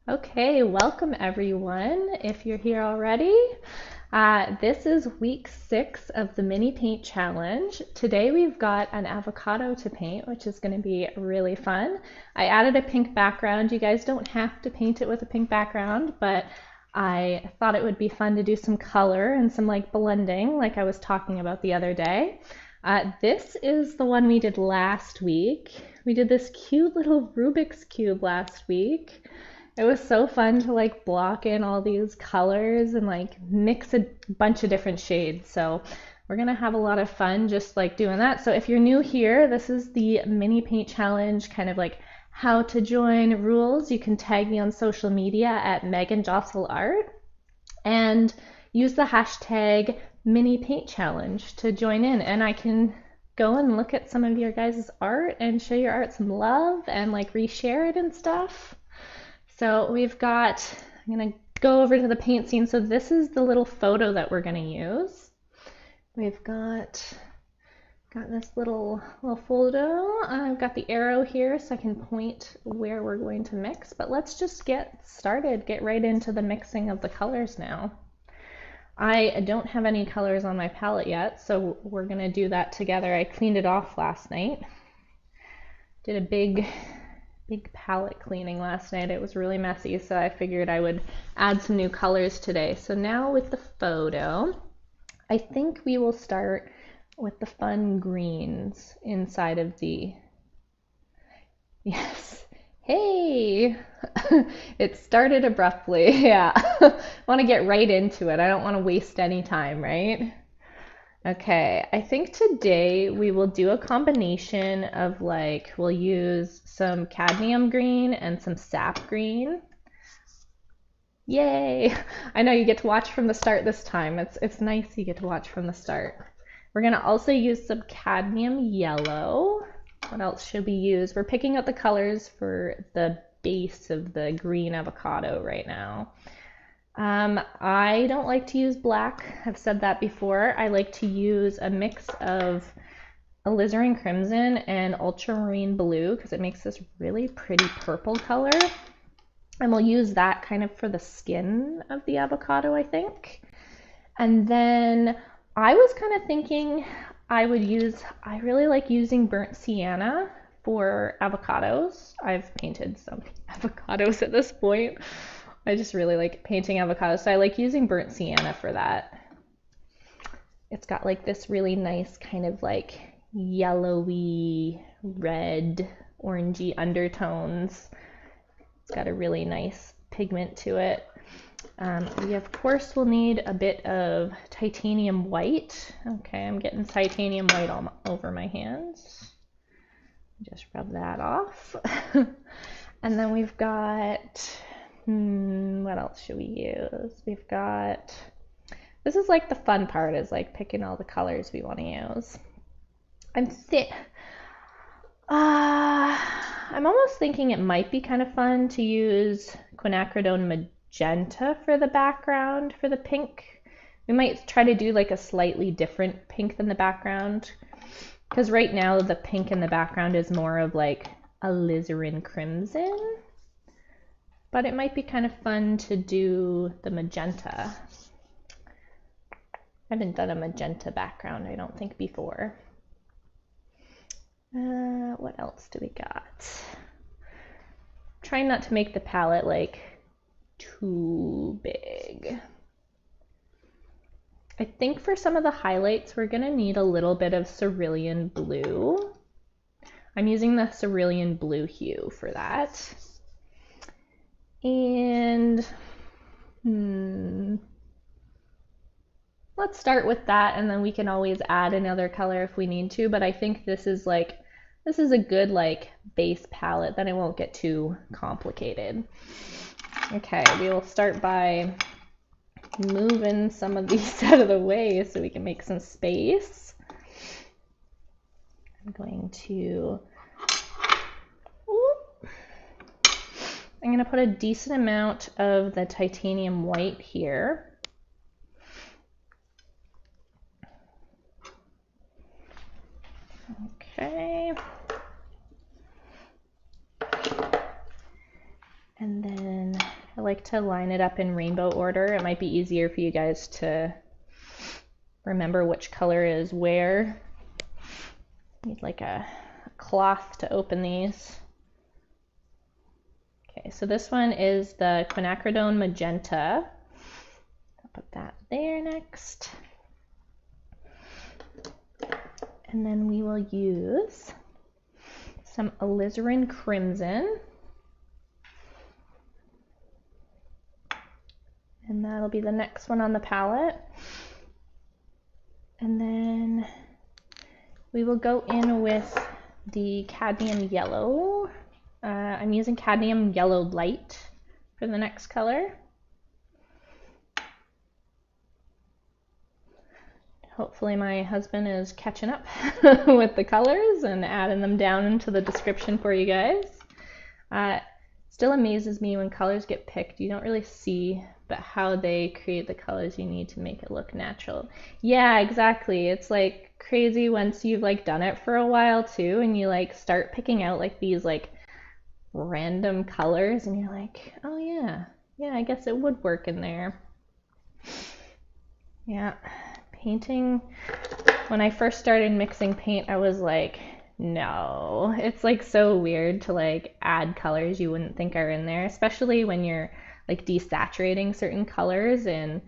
Okay, welcome everyone. If you're here already, this is week 6 of the mini paint challenge. Today we've got an avocado to paint, which is going to be really fun. I added a pink background. You guys don't have to paint it with a pink background, but I thought it would be fun to do some color and some like blending like I was talking about the other day. This is the one we did last week. We did this cute little Rubik's Cube last week. It was so fun to like block in all these colors and like mix a bunch of different shades. So we're gonna have a lot of fun just like doing that. So if you're new here, this is the mini paint challenge, kind of like how to join rules. You can tag me on social media at Josol Art and use the hashtag mini paint challenge to join in, and I can go and look at some of your guys' art and show your art some love and like reshare it and stuff. So we've got, I'm gonna go over to the paint scene. So this is the little photo that we're gonna use. We've got this little photo. I've got the arrow here so I can point where we're going to mix, but let's just get started, get right into the mixing of the colors now. I don't have any colors on my palette yet, so we're gonna do that together. I cleaned it off last night. Did a big palette cleaning last night. It was really messy, so I figured I would add some new colors today. So now with the photo, I think we will start with the fun greens inside of the, yes, hey, it started abruptly. Yeah, I want to get right into it. I don't want to waste any time, right? Okay, I think today we will do a combination of like, we'll use some cadmium green and some sap green. Yay! I know you get to watch from the start this time. It's nice you get to watch from the start. We're gonna also use some cadmium yellow. What else should we use? We're picking out the colors for the base of the green avocado right now. I don't like to use black. I've said that before. I like to use a mix of alizarin crimson and ultramarine blue because it makes this really pretty purple color. And we'll use that kind of for the skin of the avocado, I think. And then I was kind of thinking I really like using burnt sienna for avocados. I've painted some avocados at this point. I just really like painting avocados, so I like using burnt sienna for that. It's got like this really nice kind of like yellowy, red, orangey undertones. It's got a really nice pigment to it. We of course will need a bit of titanium white. Okay, I'm getting titanium white all over my hands. Just rub that off. And then we've got, what else should we use? We've got, this is like the fun part, is like picking all the colors we want to use. I'm almost thinking it might be kind of fun to use quinacridone magenta for the background for the pink. We might try to do like a slightly different pink than the background, because right now the pink in the background is more of like alizarin crimson. But it might be kind of fun to do the magenta. I haven't done a magenta background, I don't think, before. What else do we got? Trying not to make the palette like too big. I think for some of the highlights, we're gonna need a little bit of cerulean blue. I'm using the cerulean blue hue for that. And let's start with that, and then we can always add another color if we need to, but I think this is a good like base palette, then it won't get too complicated. Okay, we will start by moving some of these out of the way so we can make some space. I'm going to put a decent amount of the titanium white here. Okay. And then I like to line it up in rainbow order. It might be easier for you guys to remember which color is where. Need like a cloth to open these. Okay, so this one is the quinacridone magenta. I'll put that there next. And then we will use some alizarin crimson. And that'll be the next one on the palette. And then we will go in with the cadmium yellow. I'm using cadmium yellow light for the next color. Hopefully my husband is catching up with the colors and adding them down into the description for you guys. Still amazes me when colors get picked. You don't really see but how they create the colors you need to make it look natural. Yeah, exactly. It's like crazy once you've like done it for a while too, and you like start picking out like these like random colors, and you're like, oh yeah, I guess it would work in there. Yeah, painting. When I first started mixing paint, I was like, no, it's like so weird to like add colors you wouldn't think are in there, especially when you're like desaturating certain colors in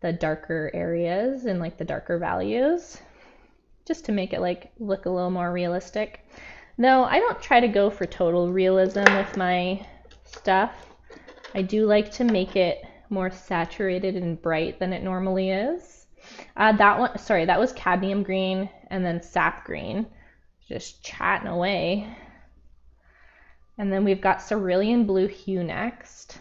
the darker areas and like the darker values, just to make it like look a little more realistic. Though I don't try to go for total realism with my stuff. I do like to make it more saturated and bright than it normally is. That was cadmium green and then sap green. Just chatting away. And then we've got cerulean blue hue next.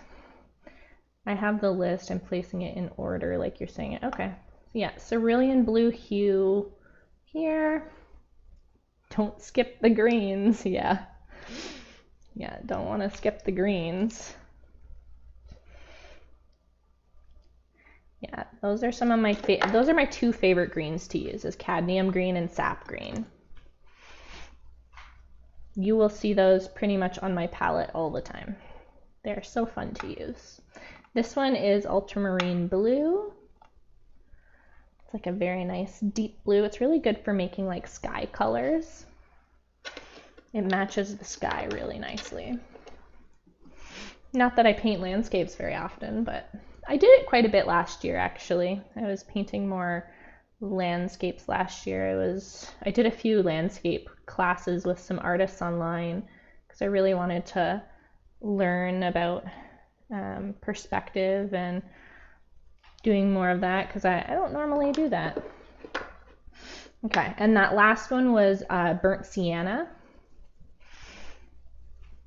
I have the list. I'm placing it in order like you're saying it. Okay. Yeah, cerulean blue hue here. Don't skip the greens. Yeah, don't want to skip the greens. Yeah, those are some of my those are my two favorite greens to use, is cadmium green and sap green. You will see those pretty much on my palette all the time. They're so fun to use. This one is ultramarine blue. It's like a very nice deep blue. It's really good for making like sky colors. It matches the sky really nicely. Not that I paint landscapes very often, but I did it quite a bit last year actually. I was painting more landscapes last year. I did a few landscape classes with some artists online because I really wanted to learn about perspective and doing more of that, because I don't normally do that. Okay, and that last one was burnt sienna.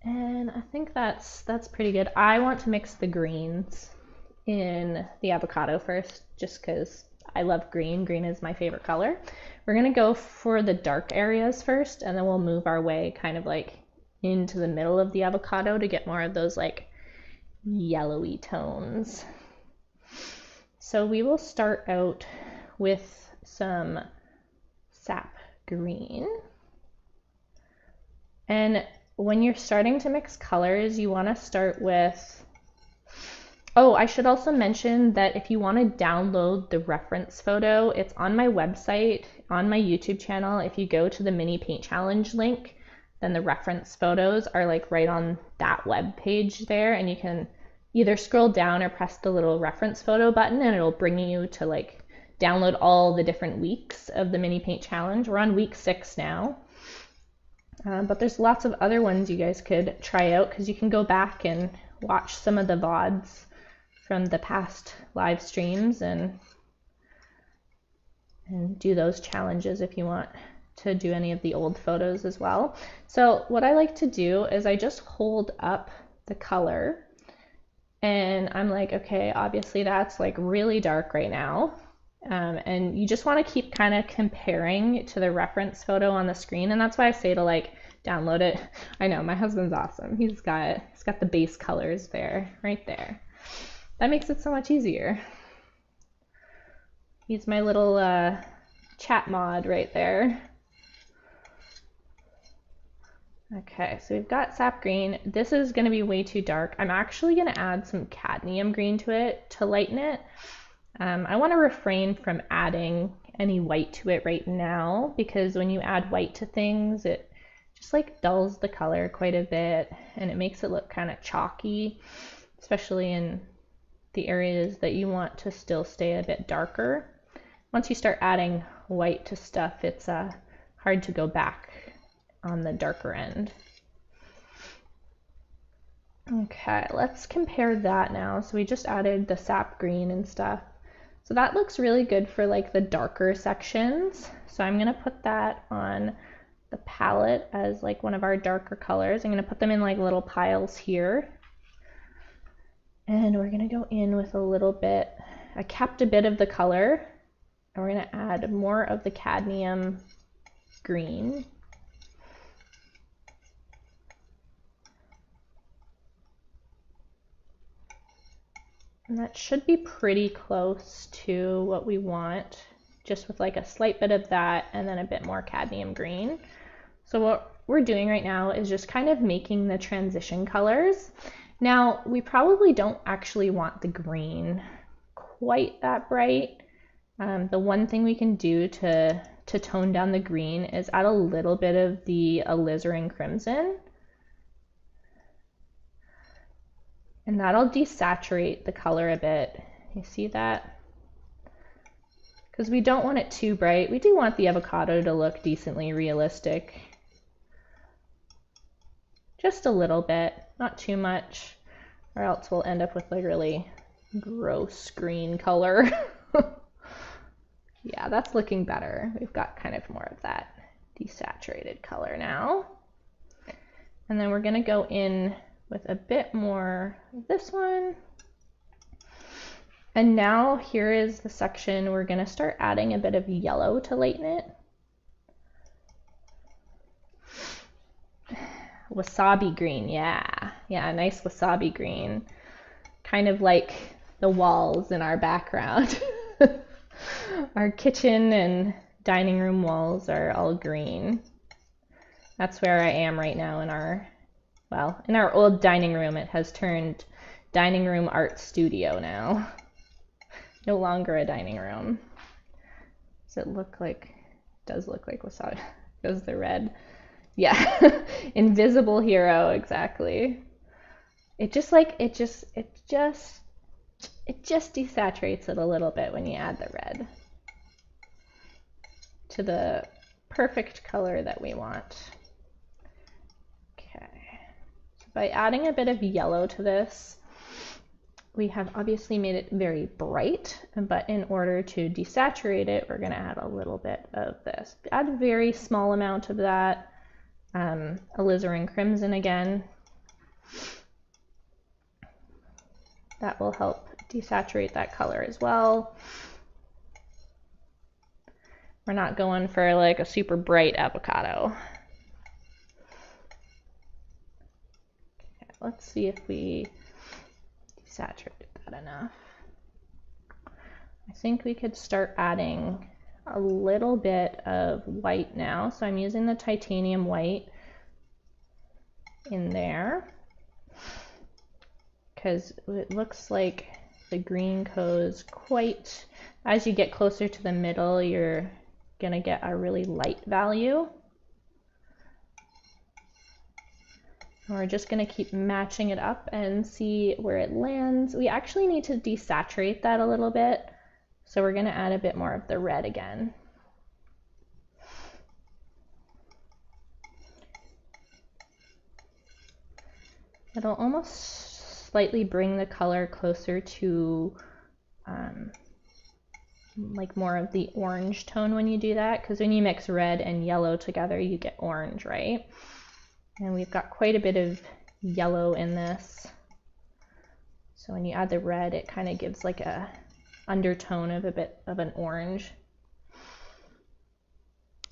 And I think that's pretty good. I want to mix the greens in the avocado first, just because I love green. Green is my favorite color. We're gonna go for the dark areas first, and then we'll move our way kind of like into the middle of the avocado to get more of those like yellowy tones. So we will start out with some sap green. And when you're starting to mix colors, you want to start with, oh, I should also mention that if you want to download the reference photo, it's on my website, on my YouTube channel. If you go to the mini paint challenge link, then the reference photos are like right on that web page there, and you can either scroll down or press the little reference photo button and it'll bring you to like download all the different weeks of the mini paint challenge. We're on week 6 now. But there's lots of other ones you guys could try out, because you can go back and watch some of the VODs from the past live streams and do those challenges if you want to do any of the old photos as well. So what I like to do is I just hold up the color and I'm like, okay, obviously that's like really dark right now. And you just want to keep kind of comparing to the reference photo on the screen. And that's why I say to like download it. I know my husband's awesome. He's got the base colors there, right there. That makes it so much easier. He's my little chat mod right there. Okay, so we've got sap green. This is going to be way too dark. I'm actually going to add some cadmium green to it to lighten it. I want to refrain from adding any white to it right now because when you add white to things, it just like dulls the color quite a bit and it makes it look kind of chalky, especially in the areas that you want to still stay a bit darker. Once you start adding white to stuff, it's hard to go back on the darker end. Okay, let's compare that now. So we just added the sap green and stuff. So that looks really good for like the darker sections. So I'm gonna put that on the palette as like one of our darker colors. I'm gonna put them in like little piles here. And we're gonna go in with a little bit, I kept a bit of the color, and we're gonna add more of the cadmium green. And that should be pretty close to what we want, just with like a slight bit of that and then a bit more cadmium green. So what we're doing right now is just kind of making the transition colors. Now, we probably don't actually want the green quite that bright. The one thing we can do to tone down the green is add a little bit of the alizarin crimson. And that'll desaturate the color a bit. You see that? Because we don't want it too bright. We do want the avocado to look decently realistic. Just a little bit, not too much, or else we'll end up with like really gross green color. Yeah, that's looking better. We've got kind of more of that desaturated color now. And then we're gonna go in with a bit more of this one. And now here is the section we're gonna start adding a bit of yellow to lighten it. Wasabi green, yeah, nice wasabi green. Kind of like the walls in our background. Our kitchen and dining room walls are all green. That's where I am right now in our old dining room. It has turned dining room art studio now. No longer a dining room. Does it look like, does look like wasabi. Goes the red. Yeah, invisible hero, exactly. It just desaturates it a little bit when you add the red to the perfect color that we want. Okay, so by adding a bit of yellow to this, we have obviously made it very bright, but in order to desaturate it, we're going to add a little bit of this. Add a very small amount of that. Alizarin crimson again. That will help desaturate that color as well. We're not going for like a super bright avocado. Okay, let's see if we desaturated that enough. I think we could start adding a little bit of white now. So I'm using the titanium white in there because it looks like the green goes quite, as you get closer to the middle, you're gonna get a really light value. And we're just gonna keep matching it up and see where it lands. We actually need to desaturate that a little bit. So we're gonna add a bit more of the red again. It'll almost slightly bring the color closer to like more of the orange tone when you do that, because when you mix red and yellow together, you get orange, right? And we've got quite a bit of yellow in this. So when you add the red, it kind of gives like a undertone of a bit of an orange.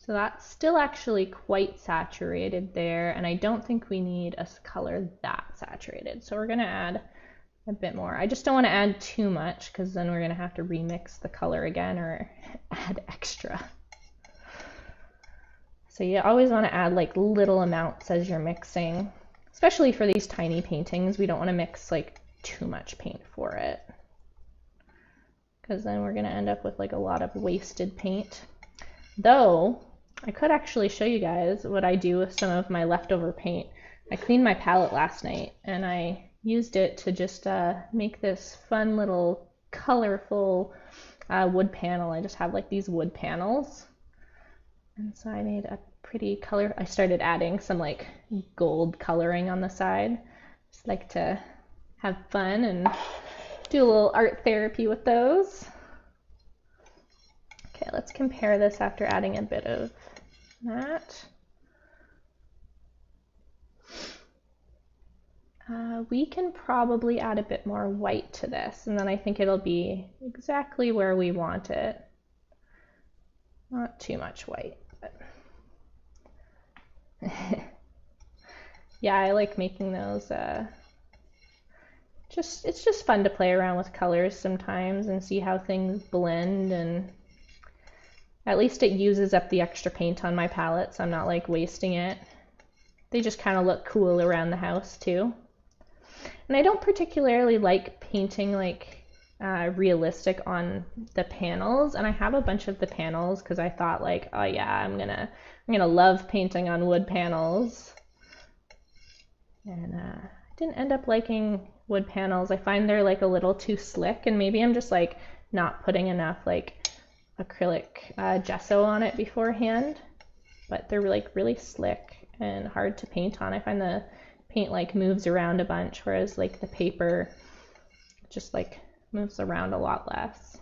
So that's still actually quite saturated there, and I don't think we need a color that saturated. So we're gonna add a bit more. I just don't want to add too much because then we're gonna have to remix the color again or add extra. So you always want to add like little amounts as you're mixing, especially for these tiny paintings. We don't want to mix like too much paint for it, because then we're going to end up with like a lot of wasted paint. Though I could actually show you guys what I do with some of my leftover paint. I cleaned my palette last night and I used it to just make this fun little colorful wood panel. I just have like these wood panels, and so I made a pretty color. I started adding some like gold coloring on the side. Just like to have fun and do a little art therapy with those. Okay, let's compare this after adding a bit of that. We can probably add a bit more white to this, and then I think it'll be exactly where we want it. Not too much white, but yeah, I like making those. It's just fun to play around with colors sometimes and see how things blend, and at least it uses up the extra paint on my palette, so I'm not like wasting it. They just kind of look cool around the house too. And I don't particularly like painting like realistic on the panels, and I have a bunch of the panels because I thought like, oh yeah, I'm gonna love painting on wood panels, and I didn't end up liking wood panels. I find they're like a little too slick, and maybe I'm just like not putting enough like acrylic gesso on it beforehand, but they're like really slick and hard to paint on. I find the paint like moves around a bunch, whereas like the paper just like moves around a lot less.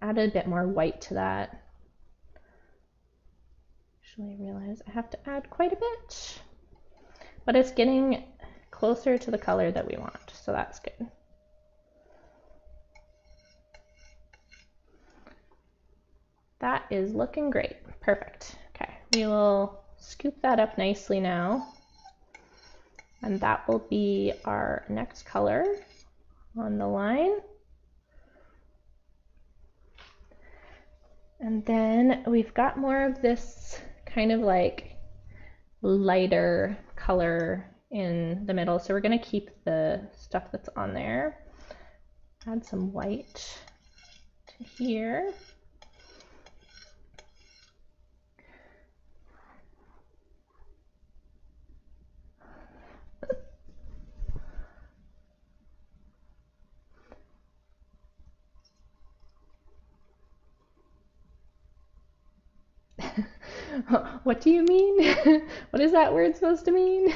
Added a bit more white to that. Actually, I realize I have to add quite a bit, but it's getting closer to the color that we want, so that's good. That is looking great. Perfect. Okay, we will scoop that up nicely now, and that will be our next color on the line. And then we've got more of this kind of like lighter color in the middle, so we're going to keep the stuff that's on there. Add some white to here. What do you mean? What is that word supposed to mean?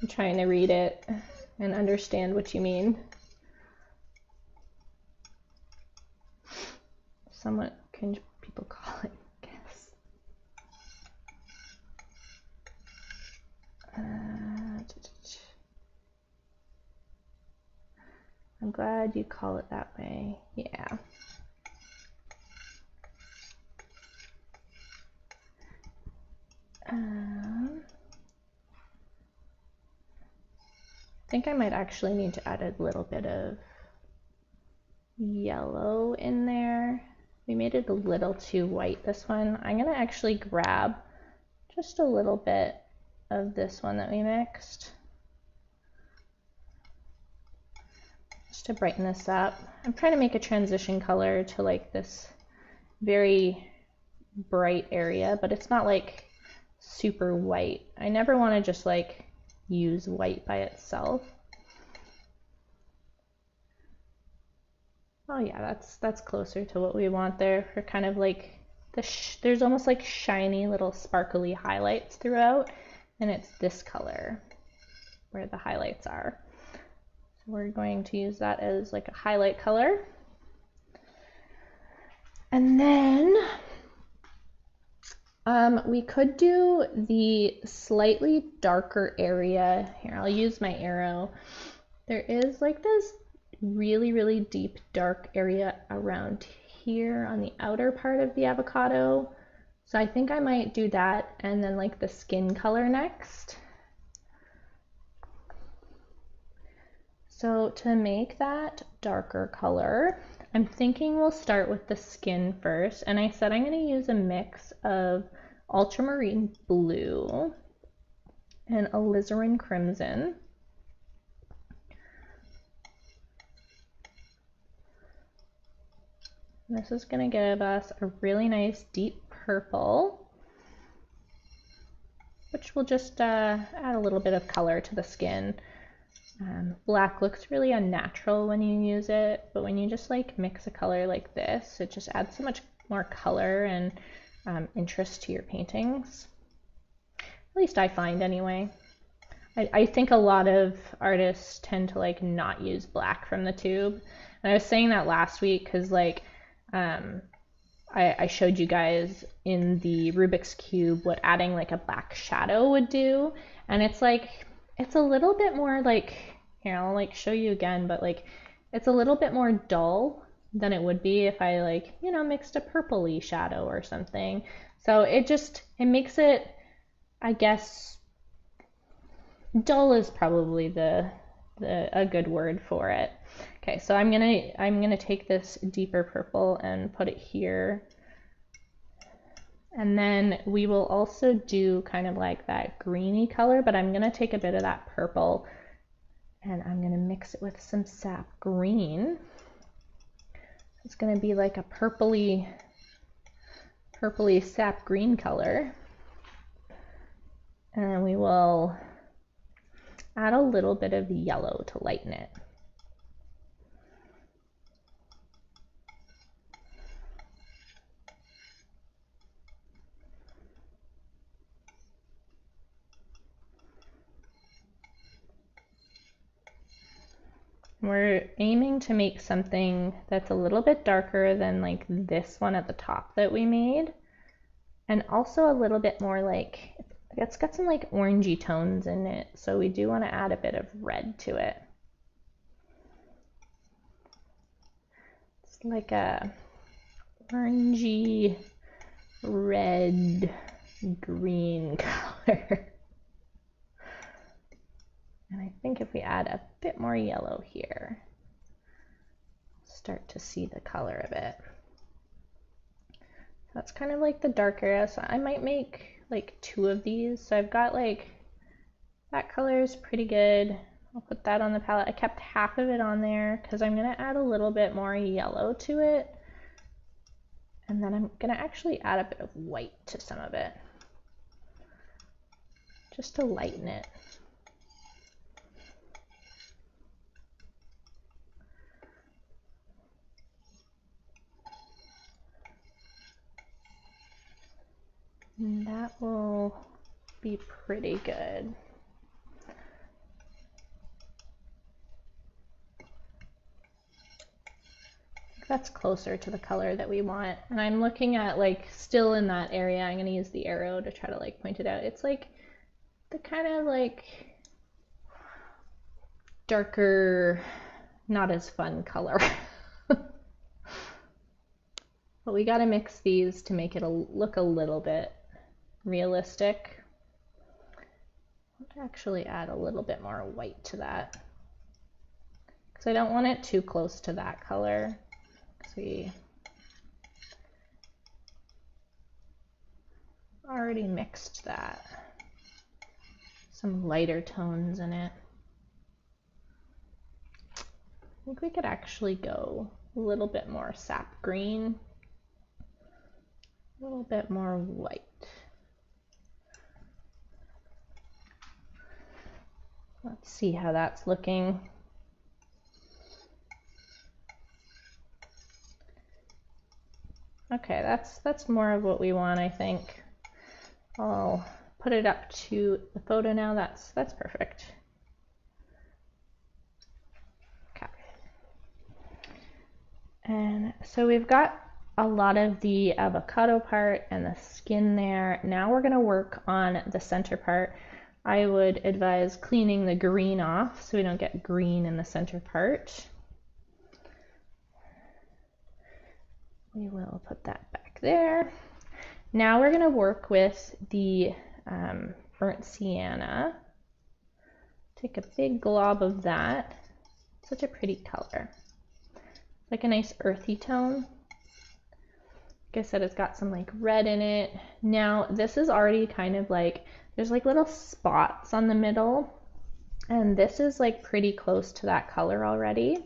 I'm trying to read it and understand what you mean. Somewhat cringe people call it, I guess. I'm glad you call it that way. Yeah. I think I might actually need to add a little bit of yellow in there. We made it a little too white, this one. I'm gonna actually grab just a little bit of this one that we mixed, just to brighten this up. I'm trying to make a transition color to like this very bright area, but it's not like super white. I never want to just like use white by itself. Oh yeah, that's closer to what we want there for kind of like there's almost like shiny little sparkly highlights throughout, and it's this color where the highlights are. So we're going to use that as like a highlight color. And then we could do the slightly darker area. Here, I'll use my arrow. There is like this really deep dark area around here on the outer part of the avocado. So I think I might do that and then like the skin color next. So to make that darker color, I'm thinking we'll start with the skin first, and I said I'm going to use a mix of ultramarine blue and alizarin crimson. And this is going to give us a really nice deep purple, which will just add a little bit of color to the skin. Black looks really unnatural when you use it, but when you just like mix a color like this, it just adds so much more color and interest to your paintings. At least I find anyway. I think a lot of artists tend to like not use black from the tube. And I was saying that last week because like I showed you guys in the Rubik's Cube what adding like a black shadow would do. And it's like, it's a little bit more like, here, I'll like show you again, but like it's a little bit more dull than it would be if I like, you know, mixed a purpley shadow or something. So it makes it, I guess, dull is probably a good word for it. Okay, so I'm gonna take this deeper purple and put it here. And then we will also do kind of like that greeny color, but I'm gonna take a bit of that purple and I'm gonna mix it with some sap green. It's gonna be like a purpley sap green color. And we will add a little bit of yellow to lighten it. We're aiming to make something that's a little bit darker than like this one at the top that we made, and also a little bit more like, it's got some like orangey tones in it, so we do want to add a bit of red to it. It's like a orangey red green color. And I think if we add a bit more yellow here, start to see the color of it. That's kind of like the darker, so I might make like 2 of these. So I've got like, that color is pretty good. I'll put that on the palette. I kept half of it on there because I'm gonna add a little bit more yellow to it. And then I'm gonna actually add a bit of white to some of it, just to lighten it. And that will be pretty good. That's closer to the color that we want. And I'm looking at like still in that area. I'm going to use the arrow to try to like point it out. It's like the kind of like darker, not as fun color. But we got to mix these to make it look a little bit realistic. I'll actually add a little bit more white to that because I don't want it too close to that color. We already mixed that. Some lighter tones in it. I think we could actually go a little bit more sap green, a little bit more white. Let's see how that's looking. Okay, that's more of what we want, I think. I'll put it up to the photo now. That's perfect. Okay. And so we've got a lot of the avocado part and the skin there. Now we're going to work on the center part. I would advise cleaning the green off so we don't get green in the center part. We will put that back there. Now we're going to work with the burnt sienna. Take a big glob of that. Such a pretty color. like a nice earthy tone. Like I said, it's got some like red in it. Now this is already kind of like, there's like little spots on the middle, and this is like pretty close to that color already.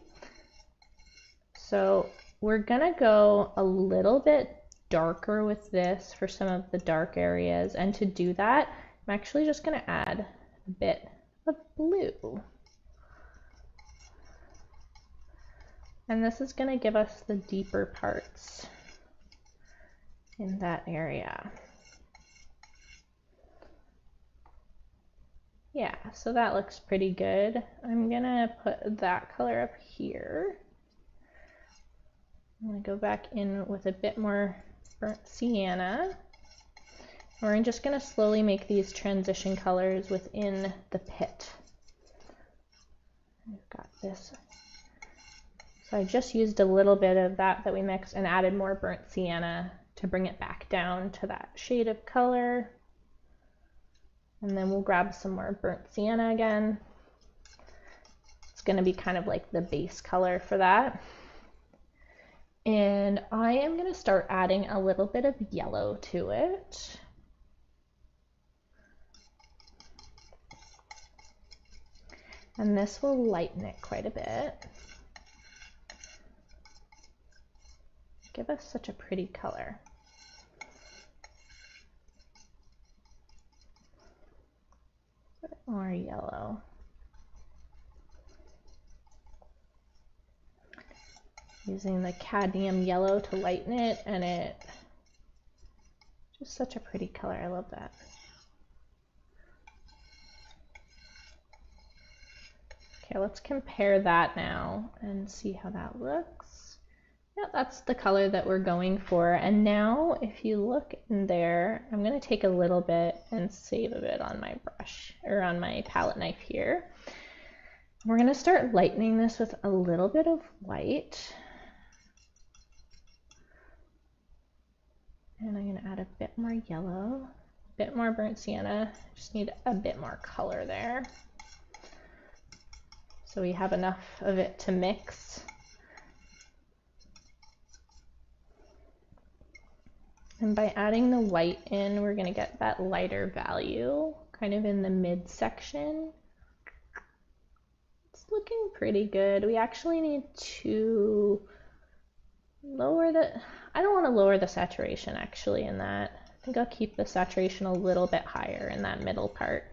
So we're gonna go a little bit darker with this for some of the dark areas, and to do that, I'm actually just gonna add a bit of blue. And this is gonna give us the deeper parts in that area. Yeah, so that looks pretty good. I'm gonna put that color up here. I'm gonna go back in with a bit more burnt sienna. We're just gonna slowly make these transition colors within the pit. I've got this. So I just used a little bit of that we mixed and added more burnt sienna to bring it back down to that shade of color. And then we'll grab some more burnt sienna again. It's going to be kind of like the base color for that. And I am going to start adding a little bit of yellow to it. And this will lighten it quite a bit. Give us such a pretty color. A bit more yellow. Using the cadmium yellow to lighten it, and it just such a pretty color. I love that. Okay, let's compare that now and see how that looks. Yeah, that's the color that we're going for. And now if you look in there, I'm going to take a little bit and save a bit on my brush or on my palette knife here. We're going to start lightening this with a little bit of white. And I'm going to add a bit more yellow, a bit more burnt sienna. Just need a bit more color there, so we have enough of it to mix. And by adding the white in, we're going to get that lighter value kind of in the midsection. It's looking pretty good. We actually need to lower the, I don't want to lower the saturation actually in that. I think I'll keep the saturation a little bit higher in that middle part,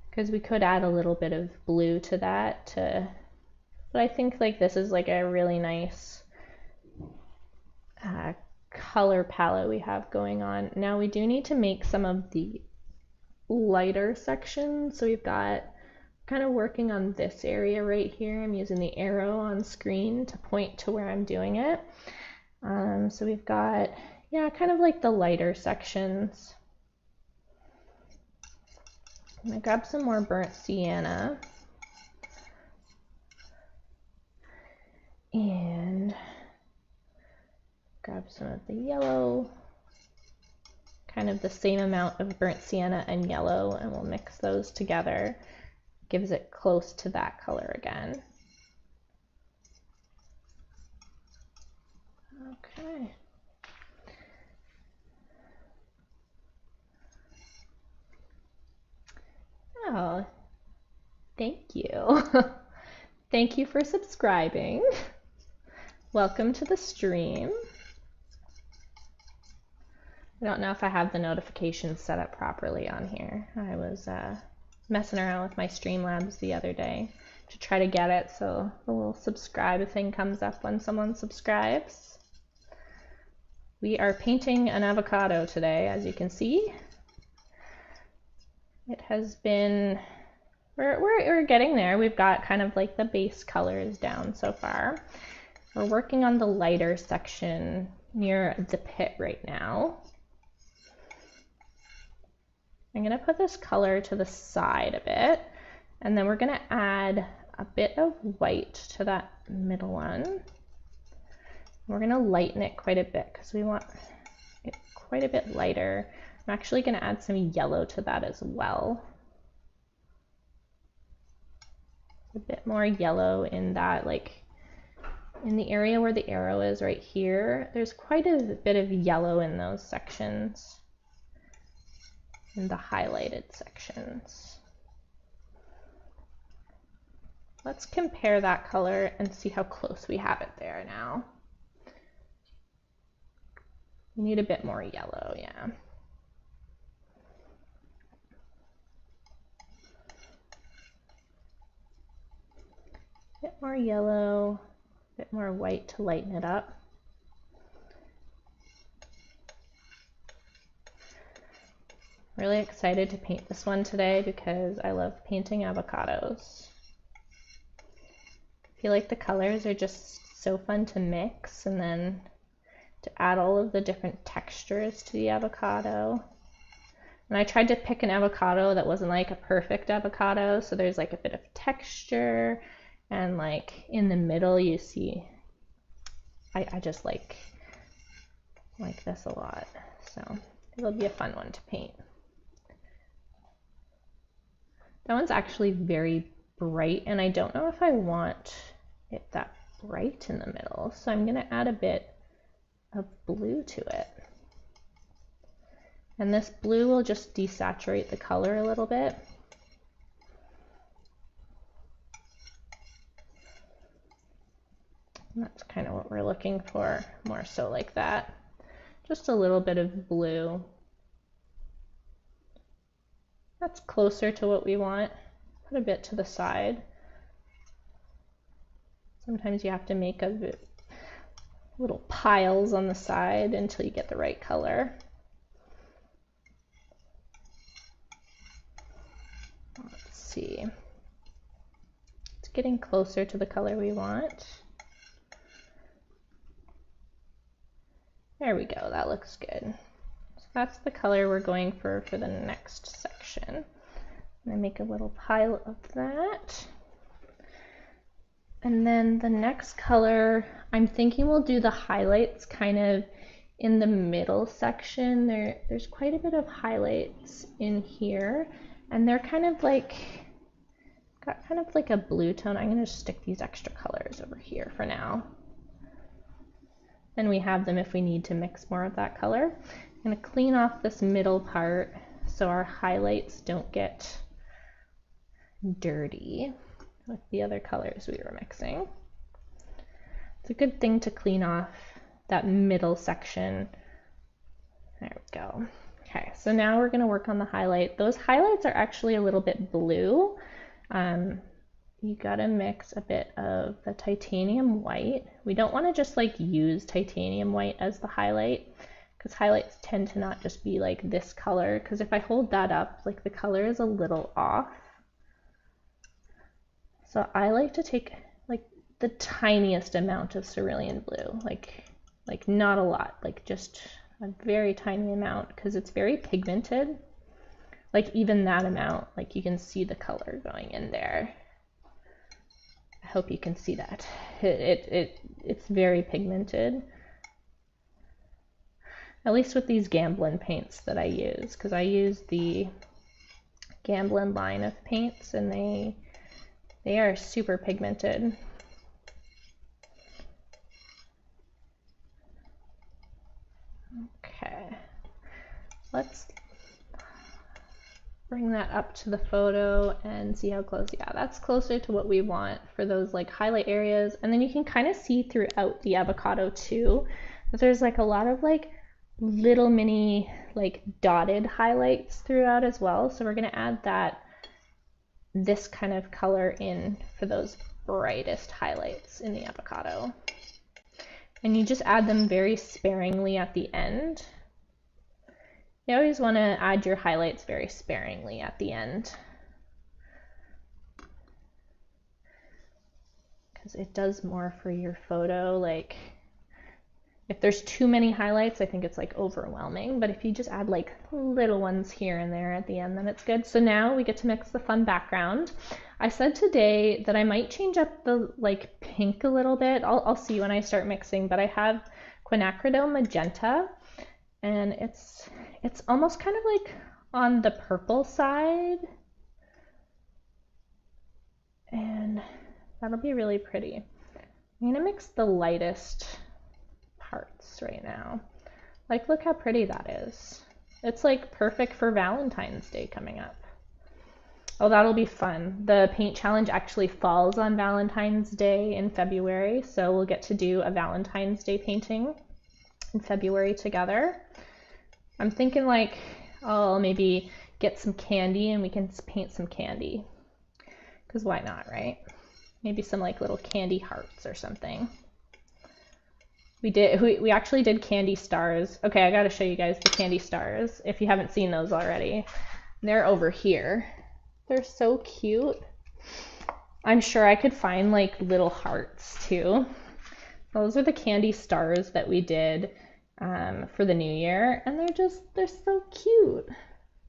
because we could add a little bit of blue to that but I think like this is like a really nice color palette we have going on. Now we do need to make some of the lighter sections. So we've got kind of working on this area right here. I'm using the arrow on screen to point to where I'm doing it. So we've got, yeah, kind of like the lighter sections. I'm gonna grab some more burnt sienna and grab some of the yellow, kind of the same amount of burnt sienna and yellow, and we'll mix those together. Gives it close to that color again. Okay. Oh, thank you. Thank you for subscribing. Welcome to the stream. I don't know if I have the notifications set up properly on here. I was messing around with my Streamlabs the other day to try to get it so the little subscribe thing comes up when someone subscribes. We are painting an avocado today, as you can see. It has been, we're getting there. We've got kind of like the base colors down so far. We're working on the lighter section near the pit right now. I'm going to put this color to the side a bit, and then we're going to add a bit of white to that middle one. We're going to lighten it quite a bit because we want it quite a bit lighter. I'm actually going to add some yellow to that as well. A bit more yellow in that, like in the area where the arrow is right here, there's quite a bit of yellow in those sections, in the highlighted sections. Let's compare that color and see how close we have it there now. We need a bit more yellow, yeah. Bit more yellow, a bit more white to lighten it up. Really excited to paint this one today because I love painting avocados. I feel like the colors are just so fun to mix, and then to add all of the different textures to the avocado. And I tried to pick an avocado that wasn't like a perfect avocado, so there's like a bit of texture, and like in the middle you see, I just like this a lot, so it'll be a fun one to paint. That one's actually very bright, and I don't know if I want it that bright in the middle, so I'm going to add a bit of blue to it. And this blue will just desaturate the color a little bit. And that's kind of what we're looking for, more so like that. Just a little bit of blue. That's closer to what we want. Put a bit to the side. Sometimes you have to make a bit, little piles on the side until you get the right color. Let's see. It's getting closer to the color we want. There we go, that looks good. So that's the color we're going for the next section. I'm gonna make a little pile of that. And then the next color, I'm thinking we'll do the highlights kind of in the middle section. There's quite a bit of highlights in here, and they're kind of like, got kind of like a blue tone. I'm gonna just stick these extra colors over here for now. Then we have them if we need to mix more of that color. I'm gonna clean off this middle part so our highlights don't get dirty with the other colors we were mixing. It's a good thing to clean off that middle section. There we go. Okay, so now we're gonna work on the highlight. Those highlights are actually a little bit blue. You gotta mix a bit of the titanium white. We don't wanna just like use titanium white as the highlight, because highlights tend to not just be like this color, because if I hold that up, like the color is a little off. So I like to take like the tiniest amount of cerulean blue, like not a lot, like just a very tiny amount, because it's very pigmented. Like even that amount, like you can see the color going in there. I hope you can see that. It's very pigmented. At least with these Gamblin paints that I use, because I use the Gamblin line of paints, and they are super pigmented. Okay, let's bring that up to the photo and see how close. Yeah, that's closer to what we want for those like highlight areas. And then you can kind of see throughout the avocado too that there's like a lot of like little mini like dotted highlights throughout as well. So we're going to add this kind of color in for those brightest highlights in the avocado. And you just add them very sparingly at the end. You always want to add your highlights very sparingly at the end, because it does more for your photo. Like if there's too many highlights, I think it's like overwhelming, but if you just add like little ones here and there at the end, then it's good. So now we get to mix the fun background. I said today that I might change up the like pink a little bit. I'll see when I start mixing, but I have quinacridone magenta, and it's almost kind of like on the purple side. And that'll be really pretty. I'm gonna mix the lightest parts right now. Like, look how pretty that is. It's like perfect for Valentine's Day coming up. Oh, that'll be fun. The paint challenge actually falls on Valentine's Day in February, so we'll get to do a Valentine's Day painting in February together. I'm thinking like, I'll maybe get some candy and we can paint some candy. Because why not, right? Maybe some like little candy hearts or something. We actually did candy stars. Okay, I gotta show you guys the candy stars if you haven't seen those already. They're over here. They're so cute. I'm sure I could find like little hearts too. Those are the candy stars that we did for the new year, and they're so cute.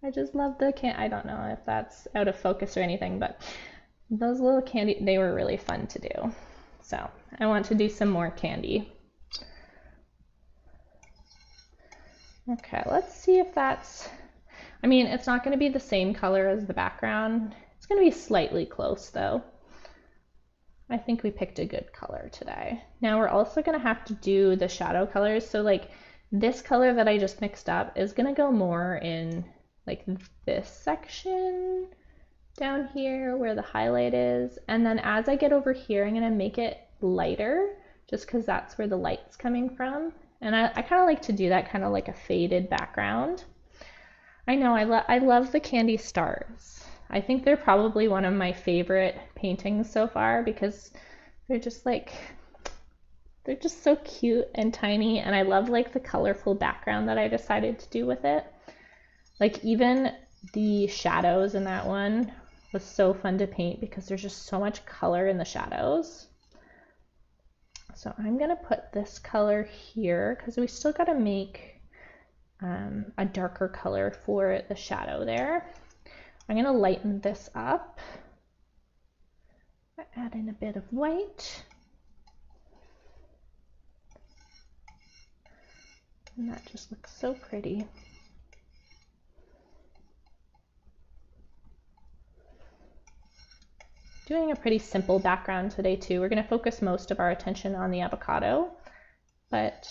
I just love the I don't know if that's out of focus or anything, but those little candy, they were really fun to do. So I want to do some more candy. Okay, let's see if that's, I mean, it's not going to be the same color as the background. It's going to be slightly close though. I think we picked a good color today. Now we're also going to have to do the shadow colors. So like this color that I just mixed up is going to go more in like this section down here where the highlight is. And then as I get over here, I'm going to make it lighter just because that's where the light's coming from. And I kind of like to do that kind of like a faded background. I know I love the candy stars. I think they're probably one of my favorite paintings so far because they're just so cute and tiny, and I love like the colorful background that I decided to do with it. Like even the shadows in that one was so fun to paint because there's just so much color in the shadows. So I'm gonna put this color here because we still gotta make a darker color for the shadow there. I'm going to lighten this up. Add in a bit of white. And that just looks so pretty. Doing a pretty simple background today too. We're going to focus most of our attention on the avocado, but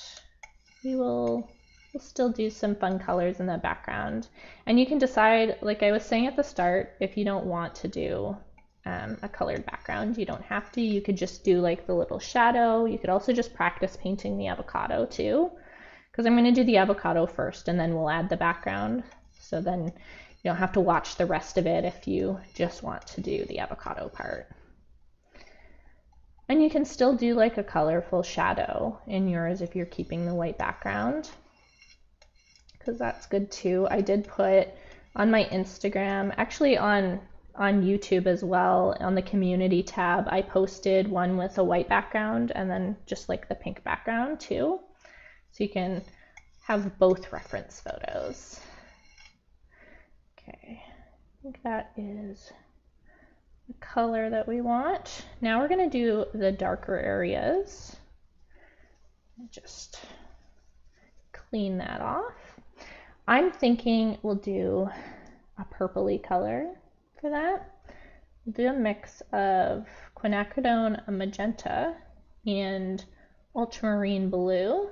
we'll still do some fun colors in the background. And you can decide, like I was saying at the start, if you don't want to do a colored background, you don't have to. You could just do like the little shadow. You could also just practice painting the avocado too, because I'm going to do the avocado first and then we'll add the background. So then you don't have to watch the rest of it if you just want to do the avocado part. And you can still do like a colorful shadow in yours if you're keeping the white background, because that's good too. I did put on my Instagram, actually on YouTube as well, on the community tab, I posted one with a white background and then just like the pink background too. So you can have both reference photos. Okay, I think that is the color that we want. Now we're going to do the darker areas. Just clean that off. I'm thinking we'll do a purpley color for that. We'll do a mix of quinacridone, a magenta, and ultramarine blue.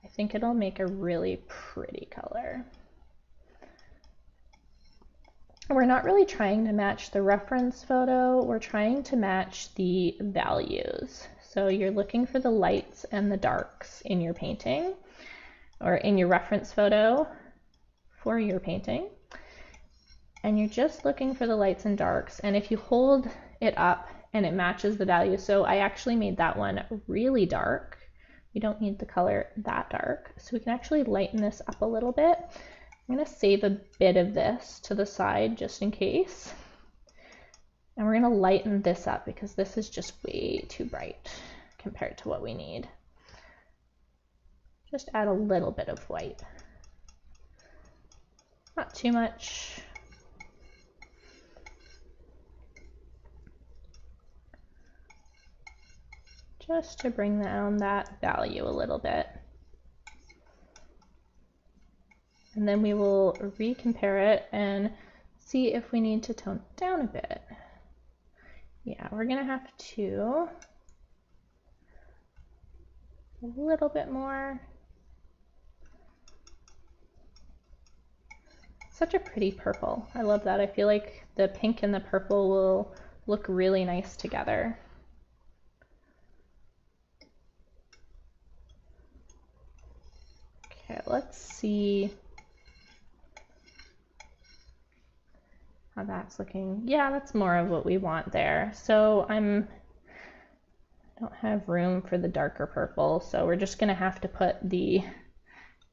I think it'll make a really pretty color. We're not really trying to match the reference photo, we're trying to match the values. So you're looking for the lights and the darks in your painting, or in your reference photo for your painting. And you're just looking for the lights and darks. And if you hold it up and it matches the value, so I actually made that one really dark. We don't need the color that dark. So we can actually lighten this up a little bit. I'm going to save a bit of this to the side just in case. And we're going to lighten this up because this is just way too bright compared to what we need. Just add a little bit of white. Not too much. Just to bring down that value a little bit. And then we will recompare it and see if we need to tone it down a bit. Yeah, we're gonna have to a little bit more. Such a pretty purple. I love that. I feel like the pink and the purple will look really nice together. Okay, let's see how that's looking. Yeah, that's more of what we want there. So I don't have room for the darker purple, so we're just gonna have to put the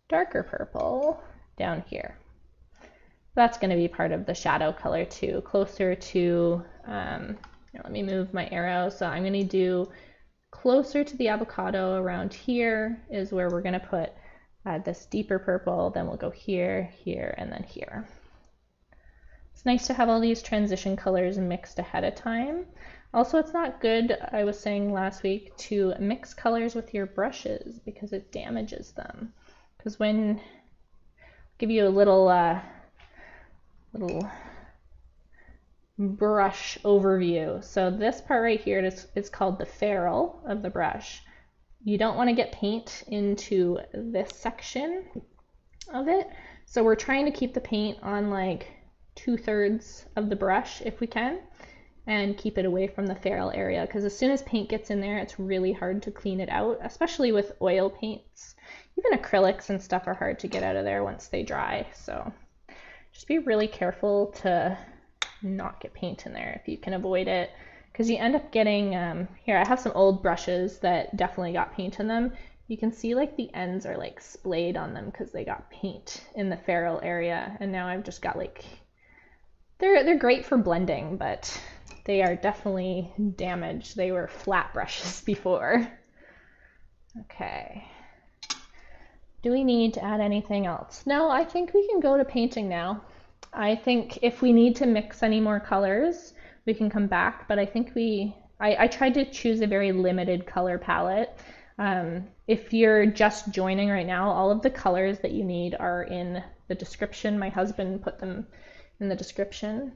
darker purple down here. That's gonna be part of the shadow color too, closer to, let me move my arrow. So I'm gonna do closer to the avocado around here is where we're gonna put this deeper purple, then we'll go here, here, and then here. It's nice to have all these transition colors mixed ahead of time. Also, it's not good, I was saying last week, to mix colors with your brushes because it damages them. Because when, I'll give you a little brush overview. So this part right here is called the ferrule of the brush. You don't want to get paint into this section of it. So we're trying to keep the paint on like 2/3 of the brush if we can, and keep it away from the ferrule area, because as soon as paint gets in there, it's really hard to clean it out, especially with oil paints. Even acrylics and stuff are hard to get out of there once they dry. So just be really careful to not get paint in there if you can avoid it, because you end up getting, here I have some old brushes that definitely got paint in them. You can see like the ends are like splayed on them because they got paint in the ferrule area, and now I've just got like, they're great for blending, but they are definitely damaged. They were flat brushes before. Okay. Do we need to add anything else? No, I think we can go to painting now. I think if we need to mix any more colors, we can come back, but I think I tried to choose a very limited color palette. If you're just joining right now, all of the colors that you need are in the description. My husband put them in the description,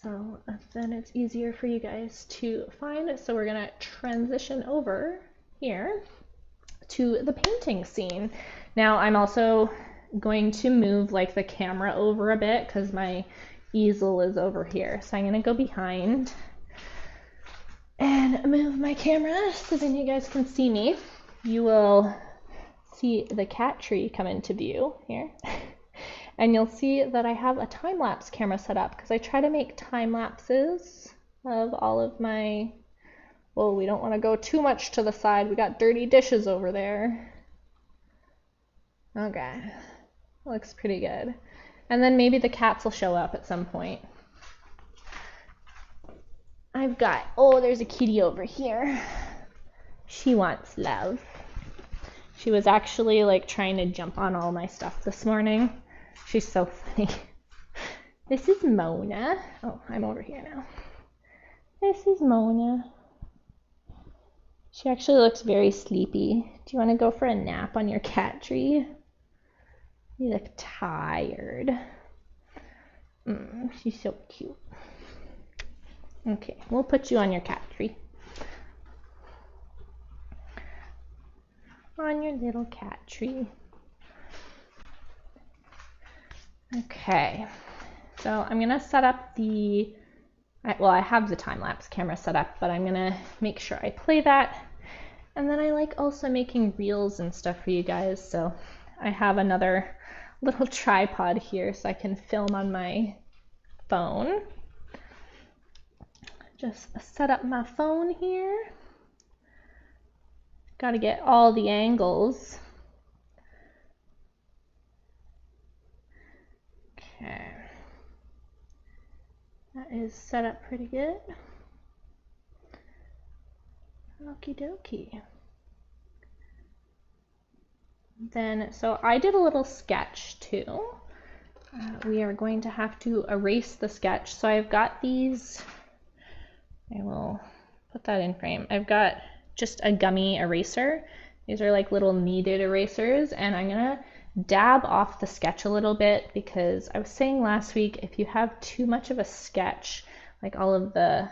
so then it's easier for you guys to find. So we're gonna transition over here to the painting scene. Now I'm also going to move like the camera over a bit because my easel is over here. So I'm gonna go behind and move my camera so then you guys can see me. You will see the cat tree come into view here. And you'll see that I have a time-lapse camera set up because I try to make time lapses of all of my, well, we don't want to go too much to the side. We got dirty dishes over there. Okay, looks pretty good. And then maybe the cats will show up at some point. I've got, oh, there's a kitty over here. She wants love. She was actually like trying to jump on all my stuff this morning. She's so funny. This is Mona. Oh, I'm over here now. This is Mona. She actually looks very sleepy. Do you want to go for a nap on your cat tree? You look tired. She's so cute. Okay, we'll put you on your cat tree. On your little cat tree. Okay, so I'm gonna set up the, well, I have the time-lapse camera set up, but I'm gonna make sure I play that. And then I like also making reels and stuff for you guys, so I have another little tripod here so I can film on my phone. Just set up my phone here. Got to get all the angles. Okay. That is set up pretty good. Okie dokie. Then, so I did a little sketch too. We are going to have to erase the sketch. So I've got these, I will put that in frame. I've got just a gummy eraser. These are like little kneaded erasers, and I'm gonna dab off the sketch a little bit because I was saying last week, if you have too much of a sketch, like all of the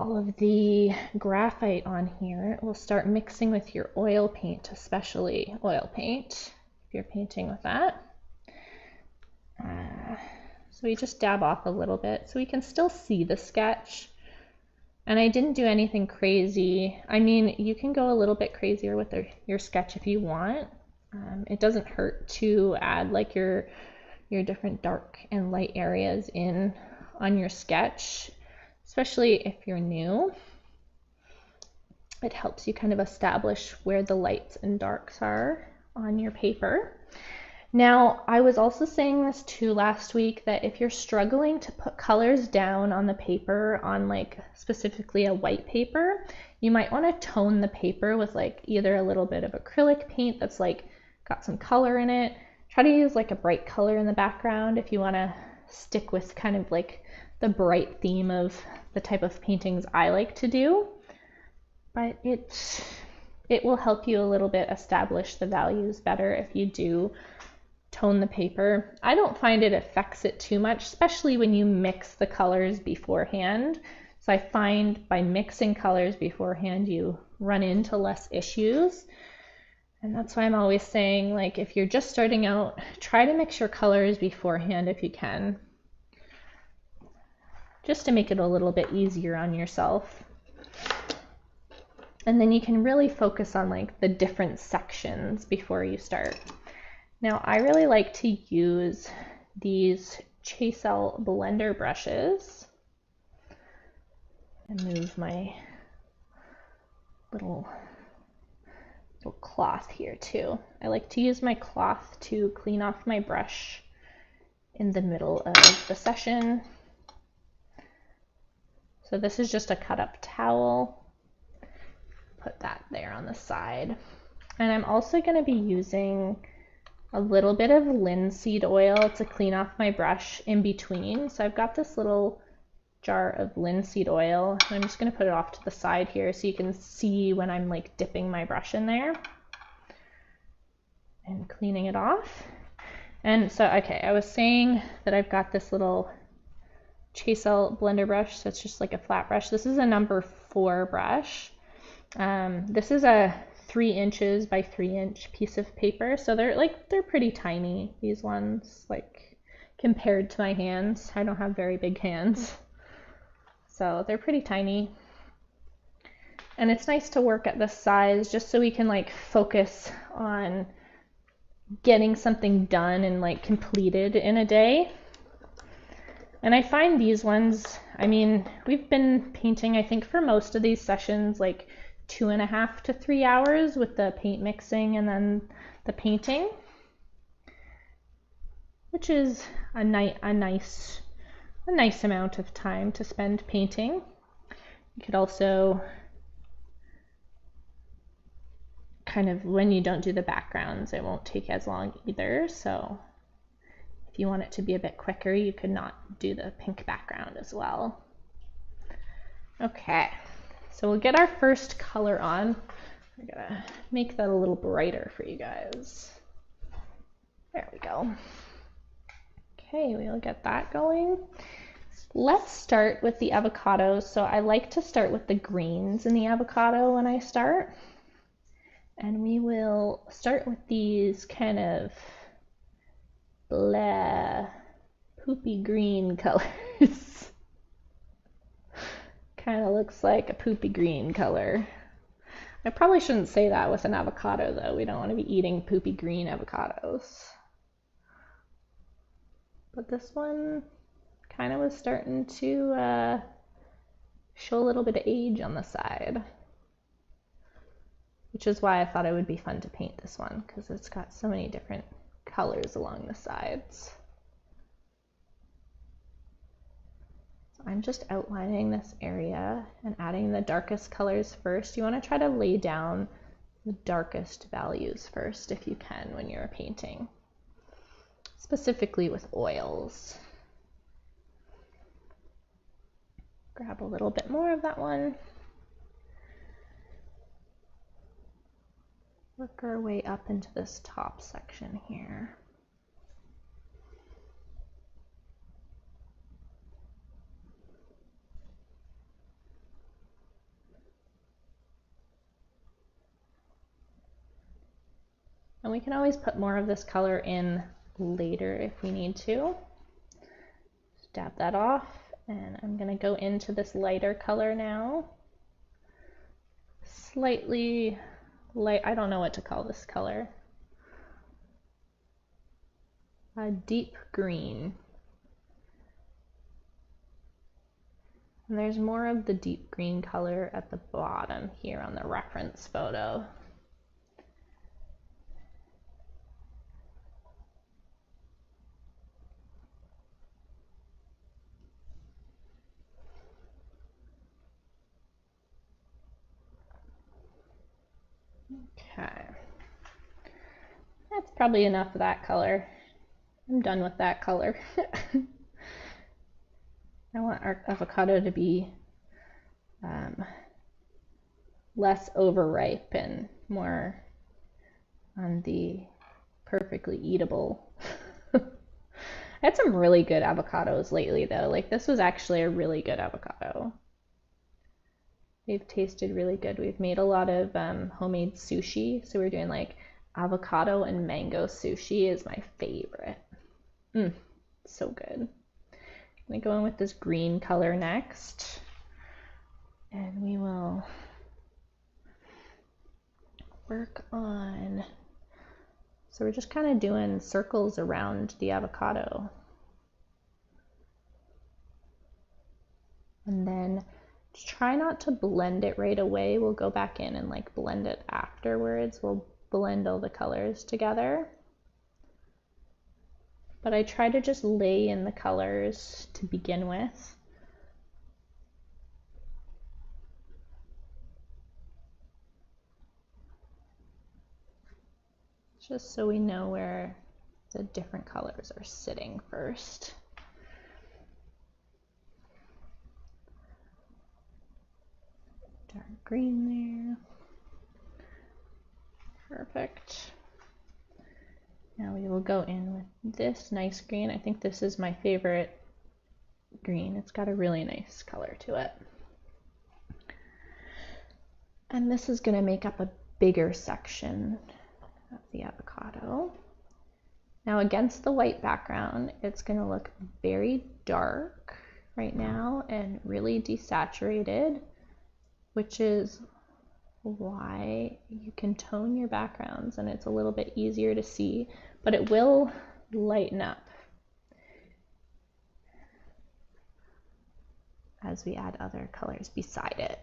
all of the graphite on here, it will start mixing with your oil paint, especially oil paint, if you're painting with that. So we just dab off a little bit so we can still see the sketch. And I didn't do anything crazy. I mean, you can go a little bit crazier with your sketch if you want. It doesn't hurt to add like your different dark and light areas in on your sketch, especially if you're new. It helps you kind of establish where the lights and darks are on your paper. Now, I was also saying this too last week, that if you're struggling to put colors down on the paper, on like specifically a white paper, you might want to tone the paper with like either a little bit of acrylic paint that's like got some color in it. Try to use like a bright color in the background if you want to stick with kind of like the bright theme of the type of paintings I like to do. But it will help you a little bit establish the values better if you do tone the paper. I don't find it affects it too much, especially when you mix the colors beforehand. So I find by mixing colors beforehand, you run into less issues. And that's why I'm always saying, like, if you're just starting out, try to mix your colors beforehand if you can, just to make it a little bit easier on yourself. And then you can really focus on like the different sections before you start. Now, I really like to use these Josol blender brushes and move my little cloth here too. I like to use my cloth to clean off my brush in the middle of the session. So this is just a cut up towel. Put that there on the side. And I'm also going to be using a little bit of linseed oil to clean off my brush in between. So I've got this little jar of linseed oil. I'm just going to put it off to the side here so you can see when I'm like dipping my brush in there and cleaning it off. And so, okay, I was saying that I've got this little Josol blender brush. So it's just like a flat brush. This is a number 4 brush. This is a 3 inches by 3 inch piece of paper. So they're pretty tiny, these ones, like compared to my hands. I don't have very big hands. So they're pretty tiny. And it's nice to work at this size just so we can like focus on getting something done and like completed in a day. And I find these ones, I mean, we've been painting, I think for most of these sessions, like 2.5 to 3 hours with the paint mixing and then the painting, which is a nice amount of time to spend painting. You could also kind of, when you don't do the backgrounds, it won't take as long either. So if you want it to be a bit quicker, you could not do the pink background as well. Okay. So we'll get our first color on. I'm gonna make that a little brighter for you guys. There we go. Okay, we'll get that going. Let's start with the avocado. So I like to start with the greens in the avocado when I start. And we will start with these kind of blah, poopy green colors. Kind of looks like a poopy green color. I probably shouldn't say that with an avocado though. We don't want to be eating poopy green avocados. But this one kind of was starting to show a little bit of age on the side, which is why I thought it would be fun to paint this one because it's got so many different colors along the sides. I'm just outlining this area and adding the darkest colors first. You want to try to lay down the darkest values first if you can when you're painting, specifically with oils. Grab a little bit more of that one. Work our way up into this top section here. And we can always put more of this color in later if we need to. Just dab that off, and I'm gonna go into this lighter color now. Slightly light, I don't know what to call this color. A deep green. And there's more of the deep green color at the bottom here on the reference photo. Okay, that's probably enough of that color. I'm done with that color. I want our avocado to be less overripe and more on the perfectly eatable. I had some really good avocados lately though. Like this was actually a really good avocado. They've tasted really good. We've made a lot of homemade sushi. So we're doing like avocado and mango sushi is my favorite. So good. I'm gonna go in with this green color next. And we will work on, so we're just kind of doing circles around the avocado. And then try not to blend it right away. We'll go back in and like blend it afterwards. We'll blend all the colors together. But I try to just lay in the colors to begin with. Just so we know where the different colors are sitting first. Dark green there. Perfect. Now we will go in with this nice green. I think this is my favorite green. It's got a really nice color to it. And this is going to make up a bigger section of the avocado. Now against the white background, it's going to look very dark right now and really desaturated, which is why you can tone your backgrounds and it's a little bit easier to see, but it will lighten up as we add other colors beside it.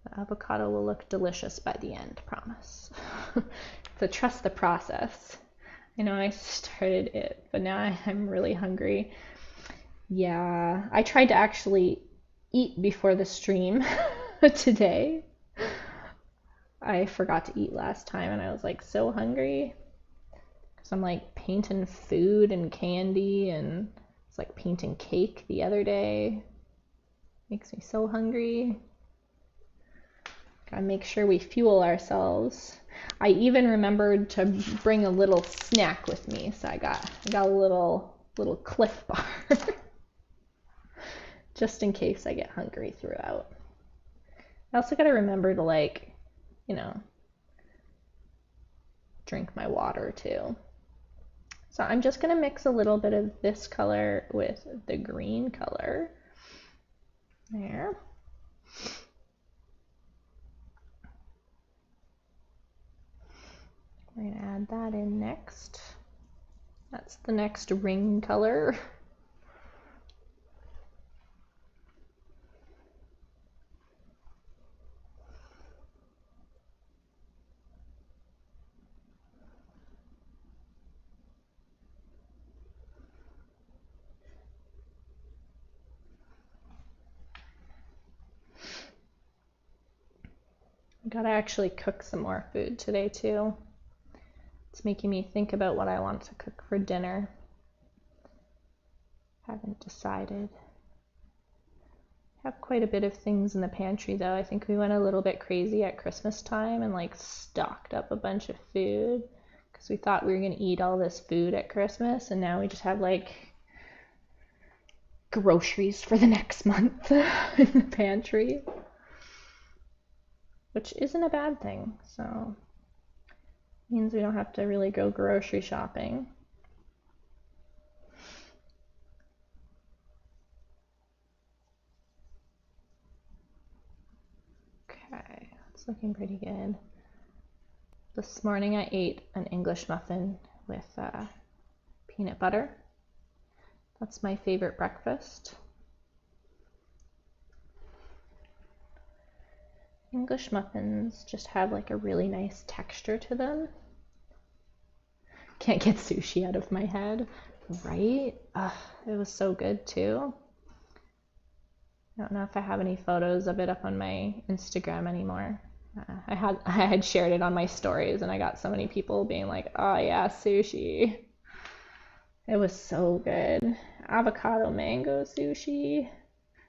The avocado will look delicious by the end, promise. So trust the process. I know I started it, but now I'm really hungry. Yeah, I tried to actually eat before the stream today. I forgot to eat last time and I was like so hungry because I'm like painting food and candy, and it's like painting cake the other day. Makes me so hungry. Gotta make sure we fuel ourselves. I even remembered to bring a little snack with me, so I got a little Cliff Bar just in case I get hungry throughout. I also gotta remember to, like, you know, drink my water too. So I'm just gonna mix a little bit of this color with the green color. There. We're gonna add that in next. That's the next ring color. I gotta actually cook some more food today too. It's making me think about what I want to cook for dinner. Haven't decided. Have quite a bit of things in the pantry though. I think we went a little bit crazy at Christmas time and like stocked up a bunch of food because we thought we were gonna eat all this food at Christmas, and now we just have like groceries for the next month in the pantry. which isn't a bad thing. So it means we don't have to really go grocery shopping. Okay, it's looking pretty good. This morning I ate an English muffin with peanut butter. That's my favorite breakfast. English muffins just have like a really nice texture to them. Can't get sushi out of my head, right? It was so good too. I don't know if I have any photos of it up on my Instagram anymore. I had shared it on my stories and I got so many people being like, oh yeah, sushi. It was so good. Avocado mango sushi.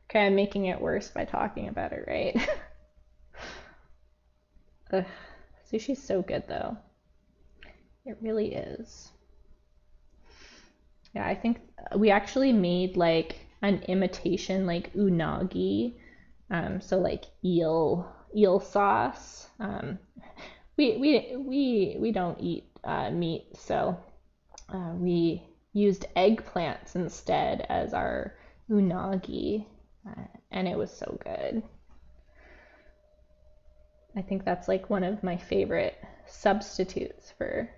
Okay, I'm making it worse by talking about it, right? Ugh, sushi's so good though. It really is. Yeah, I think we actually made like an imitation like unagi. So like eel sauce. We don't eat meat, so we used eggplants instead as our unagi, and it was so good. I think that's like one of my favorite substitutes for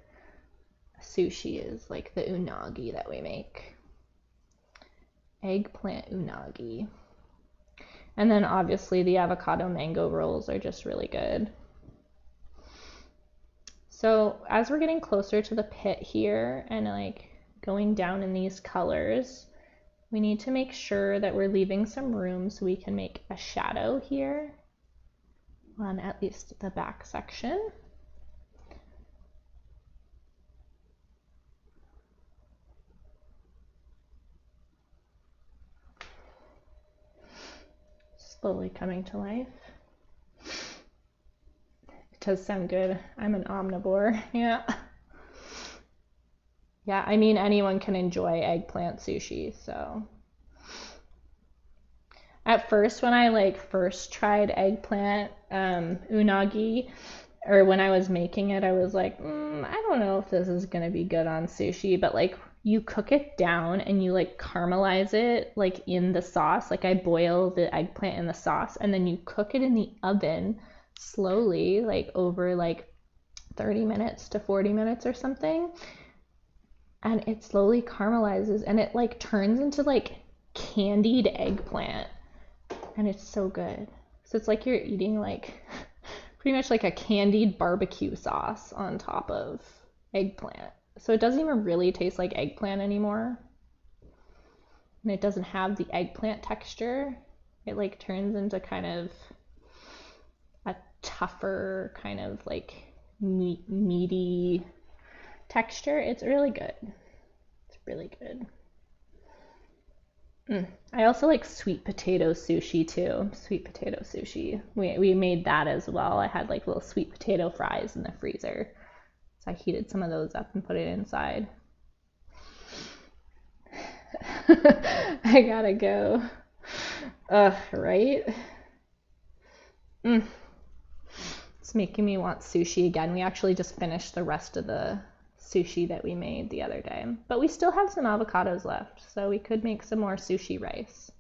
sushi is like the unagi that we make. Eggplant unagi. And then obviously the avocado mango rolls are just really good. So as we're getting closer to the pit here and like going down in these colors, we need to make sure that we're leaving some room so we can make a shadow here on at least the back section. Slowly coming to life. It does sound good. I'm an omnivore. Yeah. Yeah, I mean anyone can enjoy eggplant sushi, so. At first when I like first tried eggplant unagi, or when I was making it, I was like, I don't know if this is gonna be good on sushi, but like you cook it down and you like caramelize it like in the sauce. Like I boil the eggplant in the sauce and then you cook it in the oven slowly, like over like 30 minutes to 40 minutes or something. And it slowly caramelizes and it like turns into like candied eggplant. And it's so good. So it's like you're eating like pretty much like a candied barbecue sauce on top of eggplant. So it doesn't even really taste like eggplant anymore. And it doesn't have the eggplant texture. It like turns into kind of a tougher kind of like meaty texture. It's really good. It's really good. I also like sweet potato sushi too. Sweet potato sushi. We made that as well. I had like little sweet potato fries in the freezer. So I heated some of those up and put it inside. I gotta go. Right? It's making me want sushi again. We actually just finished the rest of the sushi that we made the other day. But we still have some avocados left, so we could make some more sushi rice.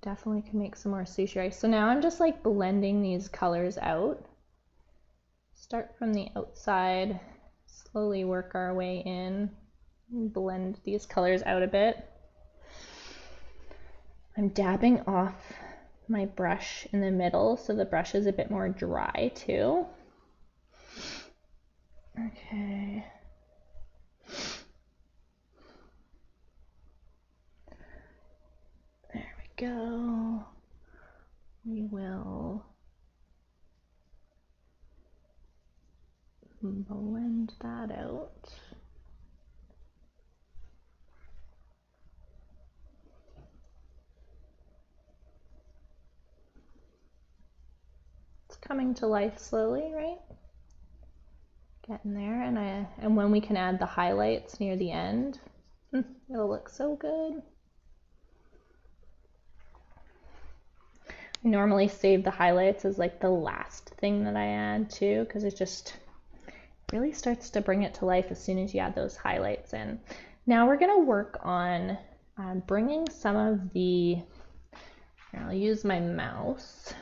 Definitely can make some more sushi rice. So now I'm just like blending these colors out. Start from the outside, slowly work our way in, blend these colors out a bit. I'm dabbing off my brush in the middle so the brush is a bit more dry too. Okay. There we go. We will blend that out. It's coming to life slowly, right? Getting there, and when we can add the highlights near the end, it'll look so good. I normally save the highlights as like the last thing that I add too, because it just really starts to bring it to life as soon as you add those highlights in. Now we're going to work on bringing some of the, I'll use my mouse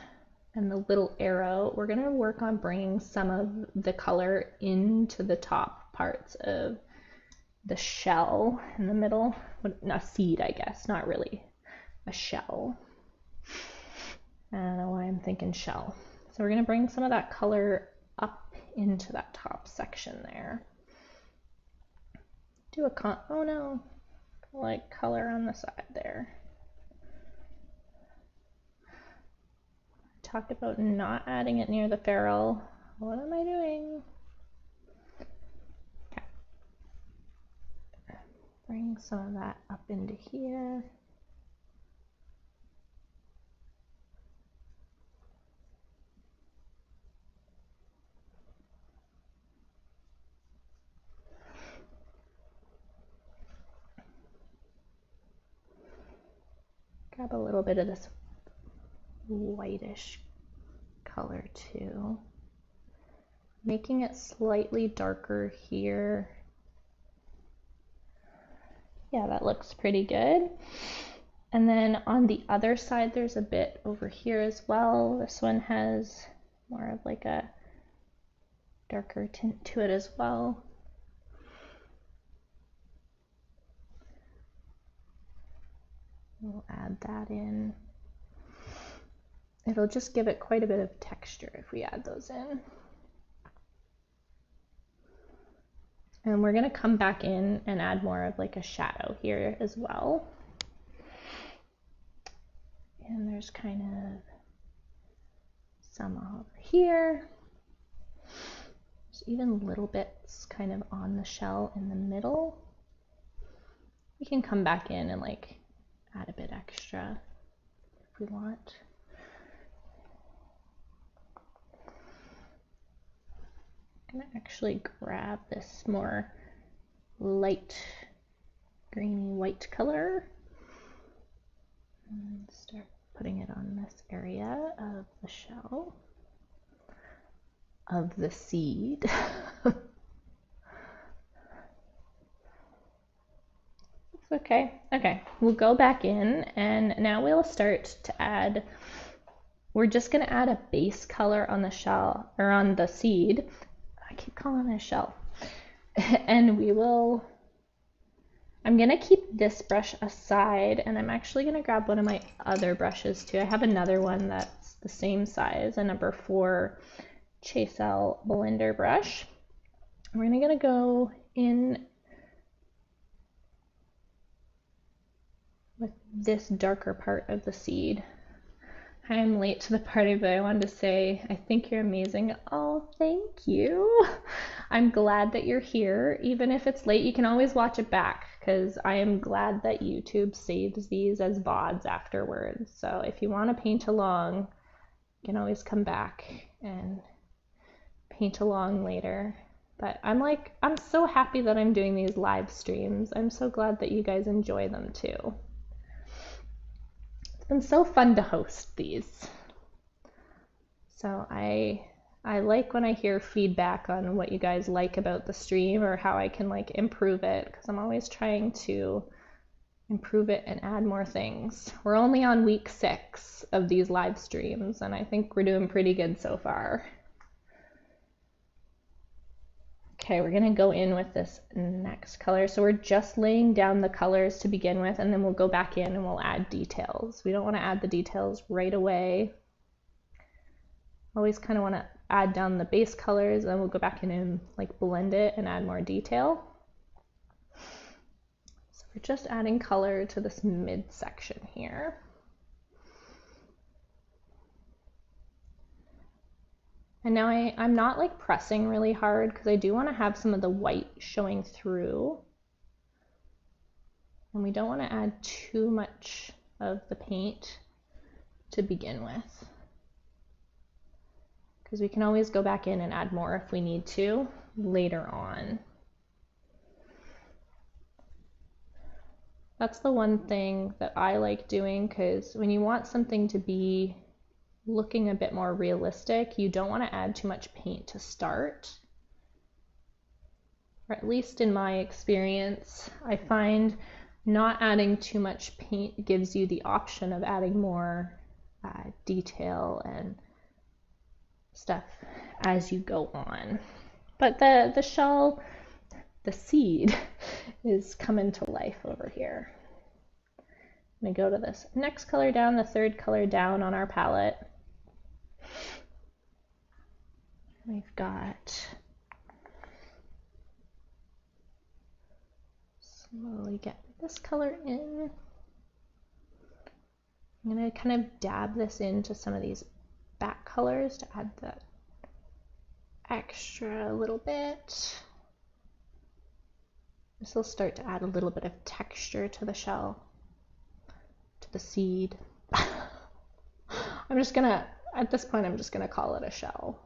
and the little arrow. We're going to work on bringing some of the color into the top parts of the shell in the middle. A seed, I guess, not really a shell. I don't know why I'm thinking shell. So we're going to bring some of that color up into that top section there. Do a oh no, like color on the side there. Talked about not adding it near the ferrule. What am I doing? Okay. Bring some of that up into here. Grab a little bit of this whitish color too. Making it slightly darker here. Yeah, that looks pretty good. And then on the other side, there's a bit over here as well. This one has more of like a darker tint to it as well. We'll add that in. It'll just give it quite a bit of texture if we add those in. And we're going to come back in and add more of like a shadow here as well. And there's kind of some over here. There's even little bits kind of on the shell in the middle. We can come back in and like add a bit extra if we want. I'm gonna actually grab this more light greeny white color and start putting it on this area of the shell of the seed. It's okay. Okay, we'll go back in and now we'll start to add, we're just gonna add a base color on the shell or on the seed. I keep calling it a shell. And we will, I'm gonna keep this brush aside and I'm actually gonna grab one of my other brushes too. I have another one that's the same size, a number 4 Josol blender brush. We're gonna go in with this darker part of the seed. I'm late to the party, but I wanted to say I think you're amazing. Oh, thank you. I'm glad that you're here. Even if it's late, you can always watch it back because I am glad that YouTube saves these as VODs afterwards. So if you want to paint along, you can always come back and paint along later. But I'm so happy that I'm doing these live streams. I'm so glad that you guys enjoy them too. It's been so fun to host these. So I like when I hear feedback on what you guys like about the stream or how I can like improve it, because I'm always trying to improve it and add more things. We're only on week 6 of these live streams and I think we're doing pretty good so far. Okay, we're gonna go in with this next color. So we're just laying down the colors to begin with, and then we'll go back in and we'll add details. We don't wanna add the details right away. Always kind of wanna add down the base colors, and then we'll go back in and like blend it and add more detail. So we're just adding color to this mid section here. And now I'm not like pressing really hard because I do want to have some of the white showing through. And we don't want to add too much of the paint to begin with, because we can always go back in and add more if we need to later on. That's the one thing that I like doing, because when you want something to be looking a bit more realistic, you don't want to add too much paint to start. Or at least in my experience, I find not adding too much paint gives you the option of adding more detail and stuff as you go on. But the shell, the seed, is coming to life over here. I'm going to go to this next color down, the third color down on our palette. We've got, slowly get this color in. I'm going to kind of dab this into some of these back colors to add that extra little bit. This will start to add a little bit of texture to the shell, to the seed. I'm just gonna, at this point, I'm just gonna call it a shell.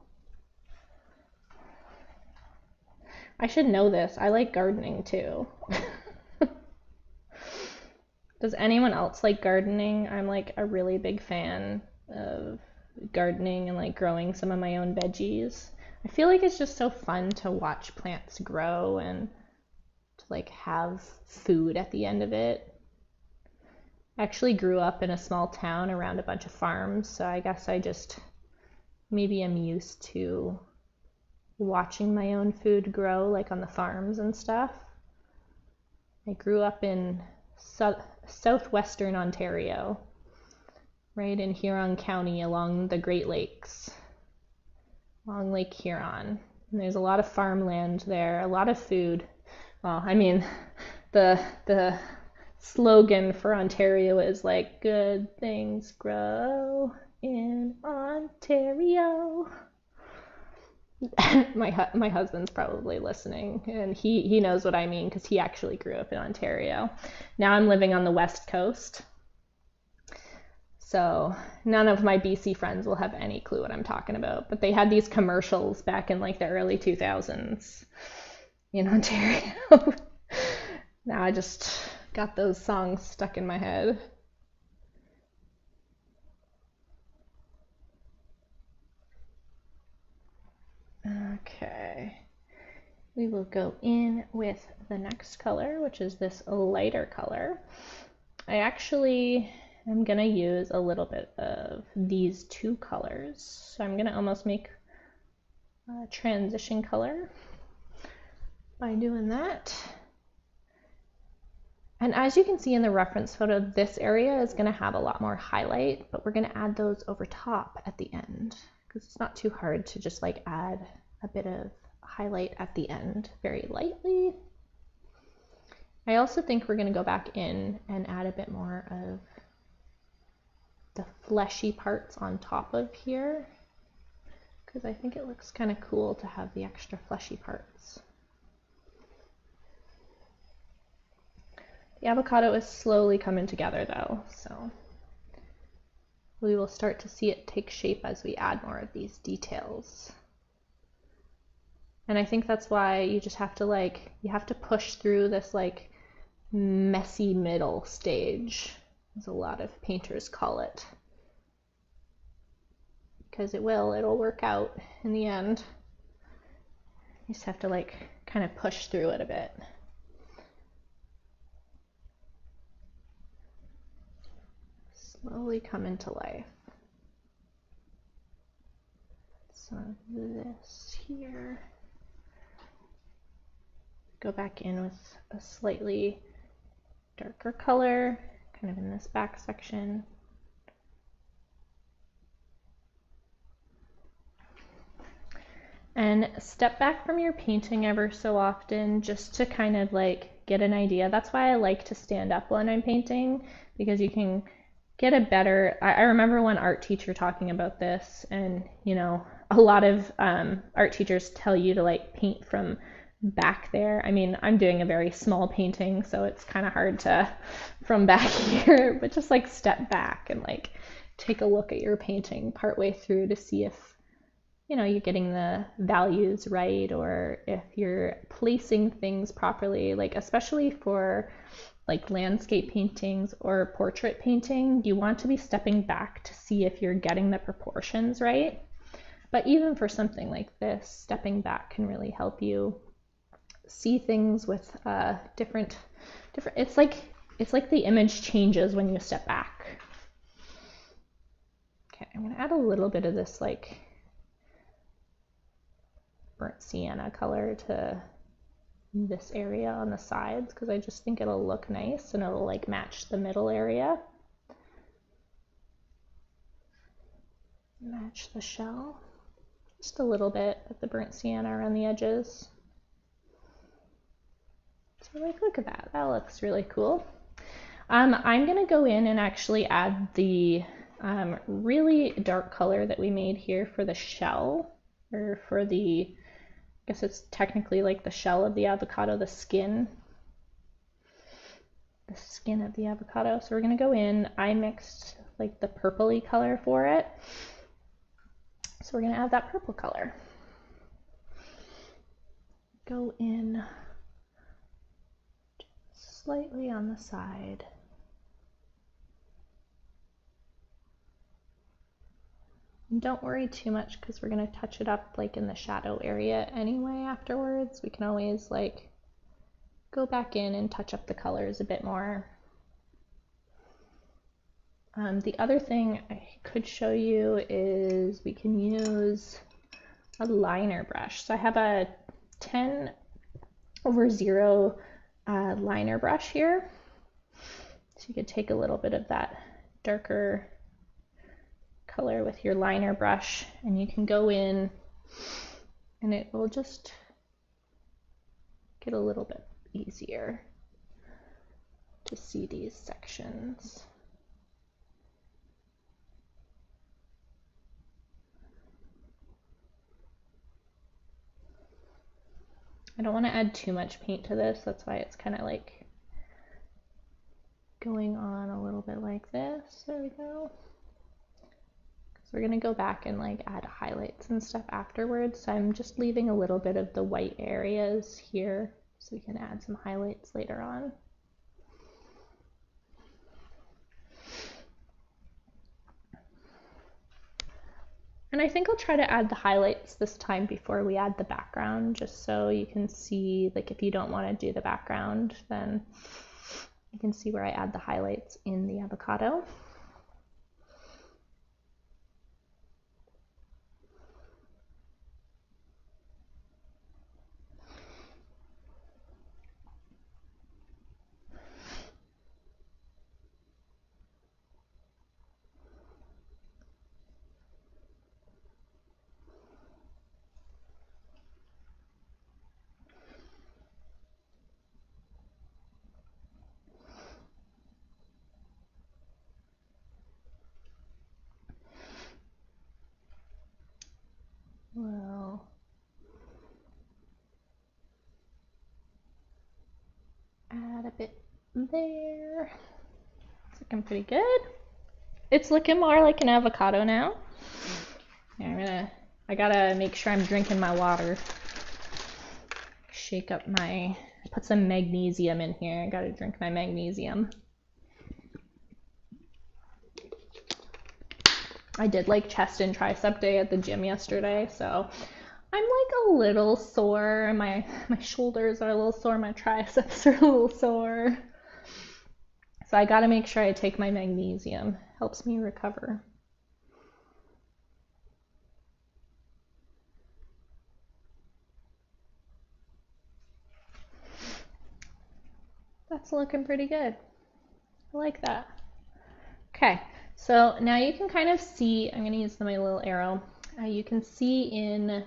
I should know this. I like gardening too. Does anyone else like gardening? I'm like a really big fan of gardening and like growing some of my own veggies. I feel like it's just so fun to watch plants grow and to like have food at the end of it. I actually grew up in a small town around a bunch of farms, so I guess I just maybe am used to watching my own food grow, like on the farms and stuff. I grew up in southwestern Ontario, right in Huron County along the Great Lakes, along Lake Huron. And there's a lot of farmland there, a lot of food. Well, I mean, the slogan for Ontario is like, good things grow in Ontario. My husband's probably listening, and he knows what I mean because he actually grew up in Ontario. Now I'm living on the West Coast, so none of my BC friends will have any clue what I'm talking about, but they had these commercials back in like the early 2000s in Ontario. Now I just got those songs stuck in my head. Okay, we will go in with the next color, which is this lighter color. I actually am gonna use a little bit of these two colors. So I'm gonna almost make a transition color by doing that. And as you can see in the reference photo, this area is gonna have a lot more highlight, but we're gonna add those over top at the end because it's not too hard to just like add a bit of highlight at the end very lightly. I also think we're going to go back in and add a bit more of the fleshy parts on top of here because I think it looks kind of cool to have the extra fleshy parts. The avocado is slowly coming together though, so we will start to see it take shape as we add more of these details. And I think that's why you just have to you have to push through this like messy middle stage, as a lot of painters call it. Because it'll work out in the end. You just have to like kind of push through it a bit. Slowly come into life. So this here. Go back in with a slightly darker color, kind of in this back section. And step back from your painting ever so often just to kind of like get an idea. That's why I like to stand up when I'm painting, because you can get a better, I remember one art teacher talking about this, and you know, a lot of art teachers tell you to like paint from back there. I mean, I'm doing a very small painting, so it's kind of hard to from back here, but just like step back and like take a look at your painting partway through to see if, you know, you're getting the values right, or if you're placing things properly, like especially for like landscape paintings or portrait painting, you want to be stepping back to see if you're getting the proportions right. But even for something like this, stepping back can really help you see things with different. It's like the image changes when you step back. Okay, I'm gonna add a little bit of this like burnt sienna color to this area on the sides because I just think it'll look nice and it'll like match the middle area. Match the shell. Just a little bit of the burnt sienna around the edges. So like, look at that, that looks really cool. I'm gonna go in and actually add the really dark color that we made here for the shell, or for the, I guess it's technically like the shell of the avocado, the skin of the avocado. So we're gonna go in, I mixed like the purpley color for it. So we're gonna add that purple color. Go in just slightly on the side. And don't worry too much because we're gonna touch it up like in the shadow area anyway afterwards. We can always like go back in and touch up the colors a bit more. The other thing I could show you is we can use a liner brush. So I have a 10/0 liner brush here. So you could take a little bit of that darker color with your liner brush and you can go in and it will just get a little bit easier to see these sections. I don't want to add too much paint to this, that's why it's kind of like going on a little bit like this. There we go. So we're going to go back and like add highlights and stuff afterwards. So I'm just leaving a little bit of the white areas here so we can add some highlights later on. And I think I'll try to add the highlights this time before we add the background, just so you can see, like if you don't want to do the background, then you can see where I add the highlights in the avocado. Well, add a bit there. It's looking pretty good. It's looking more like an avocado now. Yeah, I gotta make sure I'm drinking my water. Shake up I put some magnesium in here. I gotta drink my magnesium. I did like chest and tricep day at the gym yesterday, so I'm like a little sore. My shoulders are a little sore, my triceps are a little sore. So I gotta make sure I take my magnesium. Helps me recover. That's looking pretty good. I like that. Okay, so now you can kind of see, I'm going to use my little arrow. You can see in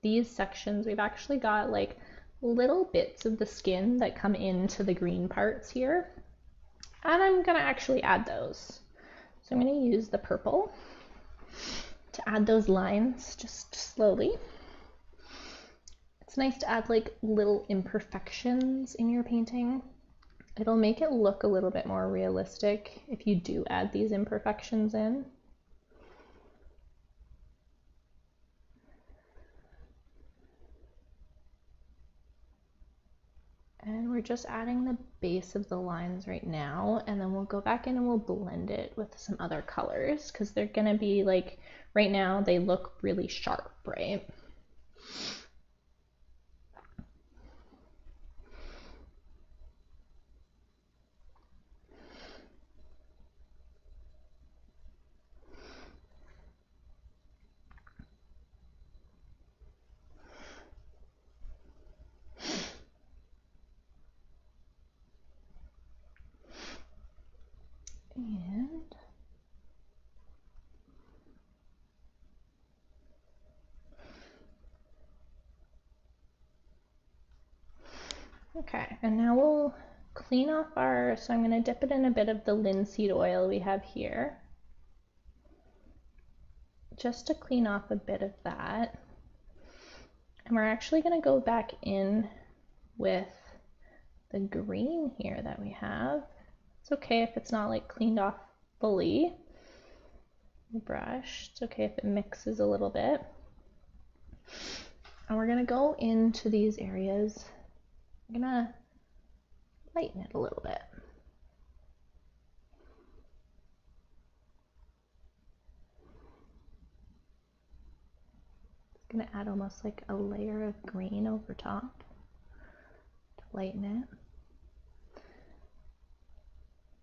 these sections, we've actually got like little bits of the skin that come into the green parts here. And I'm going to actually add those. So I'm going to use the purple to add those lines just slowly. It's nice to add like little imperfections in your painting. It'll make it look a little bit more realistic if you do add these imperfections in. And we're just adding the base of the lines right now, and then we'll go back in and we'll blend it with some other colors because they're gonna be like, right now they look really sharp, right? And okay, and now we'll clean off our, so I'm going to dip it in a bit of the linseed oil we have here, just to clean off a bit of that. And we're actually going to go back in with the green here that we have. It's okay if it's not like cleaned off fully. The brush, it's okay if it mixes a little bit. And we're going to go into these areas. I'm going to lighten it a little bit. It's going to add almost like a layer of green over top to lighten it.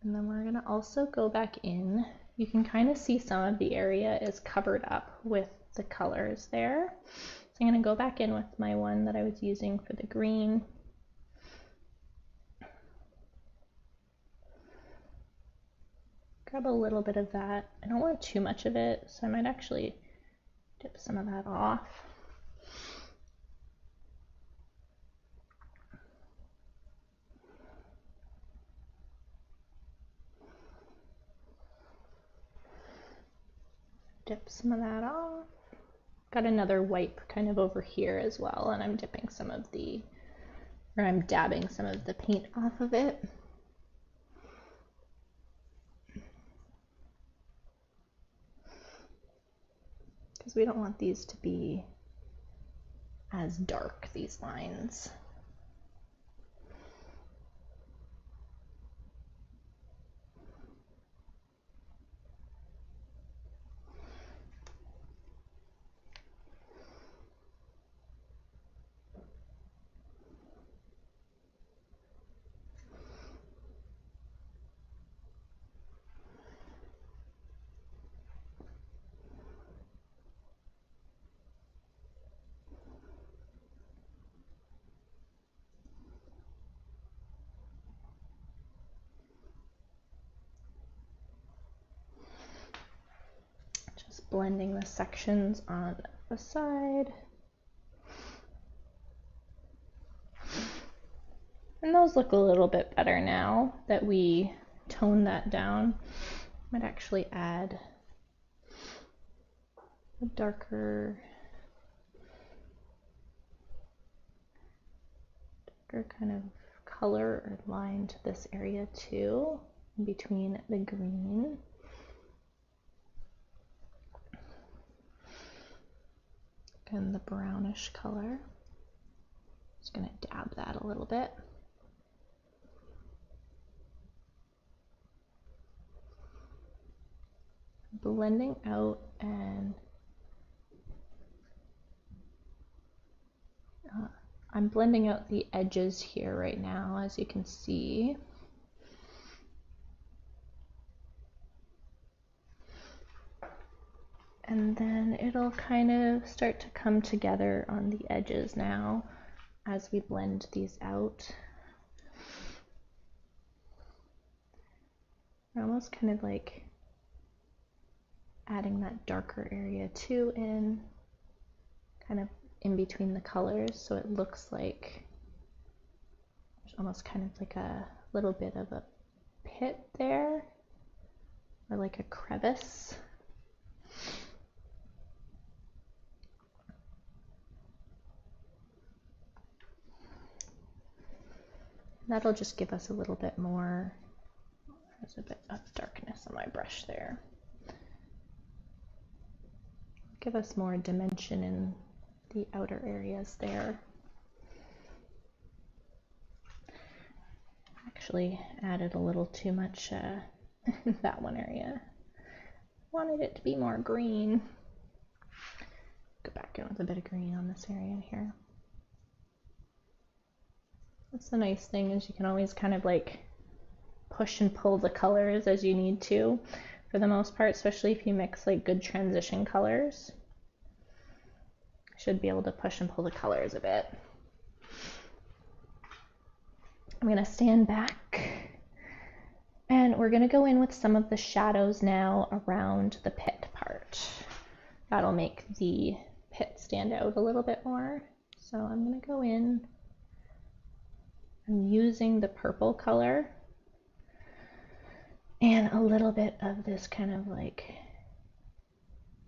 And then we're going to also go back in. You can kind of see some of the area is covered up with the colors there. So I'm going to go back in with my one that I was using for the green. Grab a little bit of that. I don't want too much of it, so I might actually dip some of that off. Dip some of that off. Got another wipe kind of over here as well, and I'm dipping some of the, or I'm dabbing some of the paint off of it. Because we don't want these to be as dark, these lines. Blending the sections on the side. And those look a little bit better now that we toned that down. Might actually add a darker kind of color or line to this area too, in between the green. And the brownish color. Just gonna dab that a little bit. Blending out, and I'm blending out the edges here right now, as you can see. And then it'll kind of start to come together on the edges now as we blend these out. We're almost kind of like adding that darker area too in, kind of in between the colors, so it looks like there's almost kind of like a little bit of a pit there, or like a crevice. That'll just give us a little bit more, there's a bit of darkness on my brush there. Give us more dimension in the outer areas there. actually added a little too much that one area. Wanted it to be more green. Go back in with a bit of green on this area here. That's the nice thing, is you can always kind of like push and pull the colors as you need to, for the most part, especially if you mix like good transition colors. Should be able to push and pull the colors a bit. I'm gonna stand back and we're gonna go in with some of the shadows now around the pit part. That'll make the pit stand out a little bit more. So I'm gonna go in, I'm using the purple color and a little bit of this kind of like